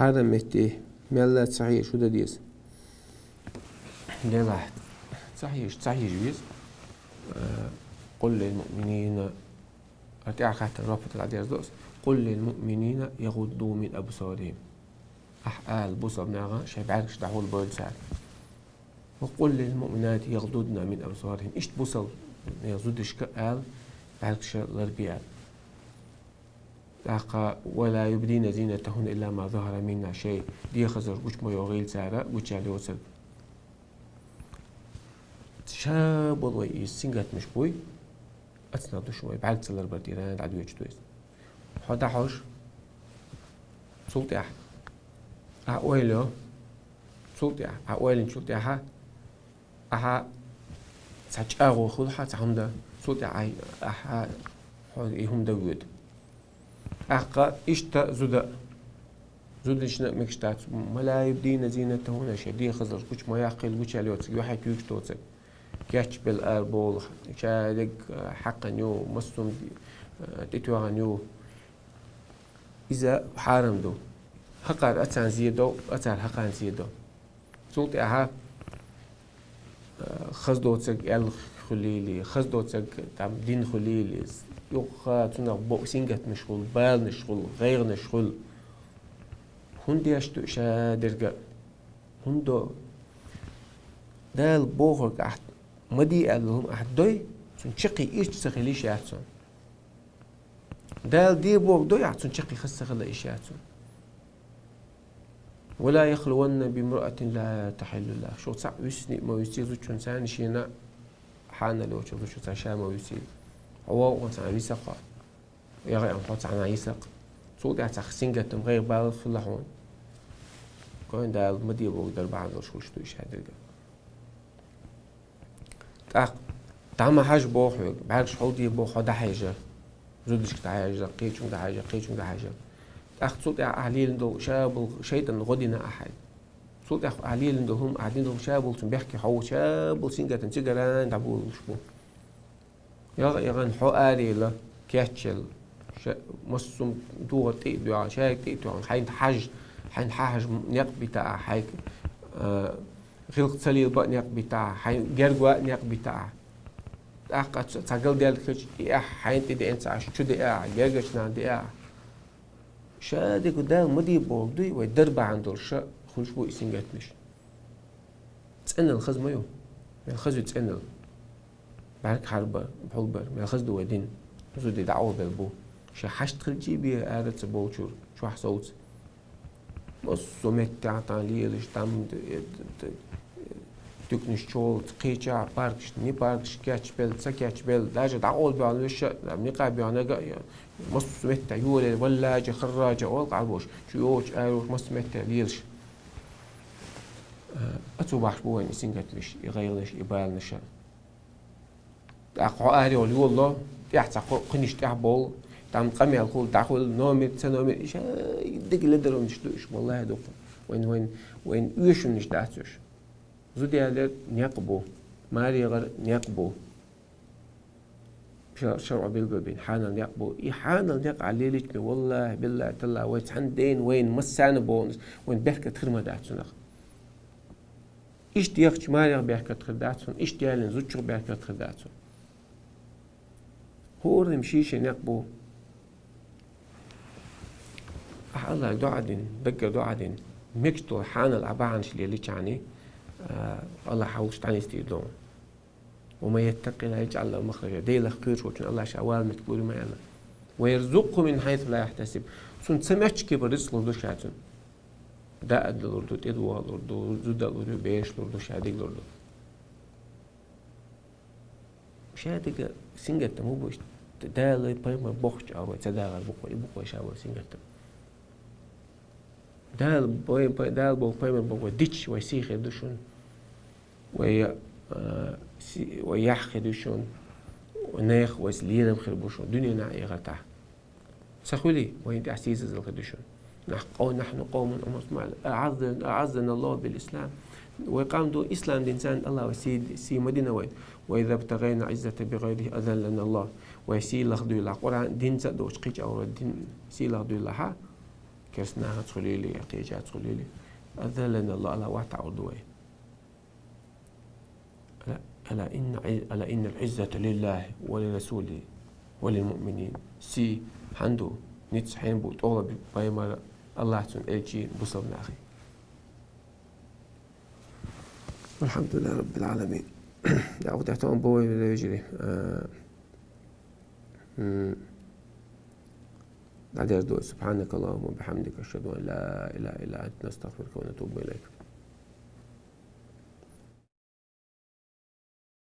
S1: هذا مهتي ملا صحيح شو ده ديس جماعة صحيح جويز قل للمؤمنين أرتيع خاطر رافض العديد دوس قل للمؤمنين يغضوا من أبصارهم أحقال بصر ناغا شايف بعرفش دعوه البول سعر وقل للمؤمنات يغضضن من أبصارهم إيش بصر يغضدش كقال بعرفش الربيع ولا يبدين زينتهن إلا ما ظهر منا شيء دي خزر وش ما يغيل سعر وش عليه وصل شاب والله يسنجت مش بوي أتنادو شوي بعد سلر برديران العدو يجتويس حدا حوش سلطي أحد أقويلو سلطي أحد أقويلين سلطي أحد أحد ساتشاغو خلحة سحمدا سلطي أحد حوض إيهم داود أحقا إشتا زودا زودش مكشتات ملا يبدين زينتهن شدي خزر كوش ما يعقل كوش على يوتك يوحي كيوش توتك كاتش بالأربول شادق حقا نيو مصوم تتوغا نيو إذا حارم دو حقا أتان زيدو أتان حقا زيدو سولت أها خزدوتك ال خليلي خزدوتك تام دين خليلي يوخا تنا بو سينجت مشغول بال مشغول غير مشغول هندي أشتو شادرجا هندو دال بوخك أحد مدي ألهم أحد دوي سن شقي إيش تسخليش يعتون دال دي بوك دوي عتون شقي خسخلا إيش يعتون ولا يخلون بامرأة لا تحل له شو تصع وسني ما يصير شو إنسان شينا حانا لو شو تصع ما يصير هو وتصع يسق يا غير أم حط عنا يسق صوت يعتق سنجتم غير بالغ في اللحون كون دال مدي بوك دال بعض شو شتو إيش هذا تعمل حاجة بوخ بعرفش حوضي بوخ هذا حاجة زودش كده حاجة قيتشون ده حاجة قيتشون ده حاجة صوت أهليل دو شاب شيطان غدنا أحد صوت أهليل دو هم قاعدين دو شاب بيحكي حو شاب سينجة سيجران تعبوا شبو يغن حقاري لا كاتشل مصم دو تيدو شايك تيدو حين حاج نيق بتاع حيك غلق سليل بق نيق بتاع حين جرجوا نيق بتاع أقعد تقول ديالك حين تدي أنت عش شو دي جرجش نادي شادي قدام مدي بوردي ويدرب عنده الشاء خلش بو إسنجات مش تسألنا الخز ما يوم الخز يتسألنا بعرك حربة بحولبر من الخز دو ودين زود دعوة بالبو شا حشت خلجي بيه آرت بوشور شو حصوت بس سمت تعطان ليش تام تكنش شول تقيتشا باركش ني باركش كاتش بيل سكاتش بيل لاجة دعوة بيعنوش نقاب بيعنوش مص متى يولي ولاجة خراجة والق عبوش شيوش آروش مص متى ليلش أتوباح بوين إسنجت مش يغيرنش يبالنش أقوى أهلي والله يحتى قنيش تحبول تام قمي الخول تأخذ نومي سنومي إيش يدق لدرهم نشتوش والله دوق وين يوشون نش داتوش زودي هذا نيقبو ماري غير نيقبو شرع بالقلبين حانا يقبو حانا يق على ليش والله بالله تلا ويت عندين وين مسان بونس وين بيحكي تخدم داتسون إيش تيجش ماري بيحكي تخدم داتسون إيش تيالن زوجك بيحكي تخدم داتسون هو رمشيش يقبو الله دعدين بقى دعدين مكتو حانا العبانش اللي يعني الله حوش تاني استيدون وما يتقي لا يجعل له مخرجا دي له خير وكن الله شوال متقول ما يلا ويرزقه من حيث لا يحتسب سن سمعتش كي برزق لردو شاتن داء لردو تدوا لردو زود لردو بيش لردو شادق لردو شادق سنجت مو بوش دال بايما بوخش او تداغ بوخ شاو سنجت دال بو بايما بو ديتش ويسيخ يدشون ويحخدوشون وناخ وسليرم خربوشون دنيا نعي غتاه سخولي وين تعسيز الخدوشون نحن قوم أعزنا الله بالإسلام وقام دو إسلام الإنسان الله وسيد سي مدينة وين وإذا ابتغينا عزة بغيره أذلنا الله ويسي لخدو الله قرآن دين زدوش قيج أو دين سي لخدو الله كرسناها تخليلي قيجات تخليلي أذلنا الله على واحد عودوين ألا إن العزة لله ولرسوله وللمؤمنين سي حندو نتسحين بو طولة بايما الله تون إلجي بصبنا أخي والحمد لله رب العالمين دعوة احتوان بوي يجري سبحانك اللهم وبحمدك أشهد أن لا إله إلا أنت نستغفرك ونتوب إليك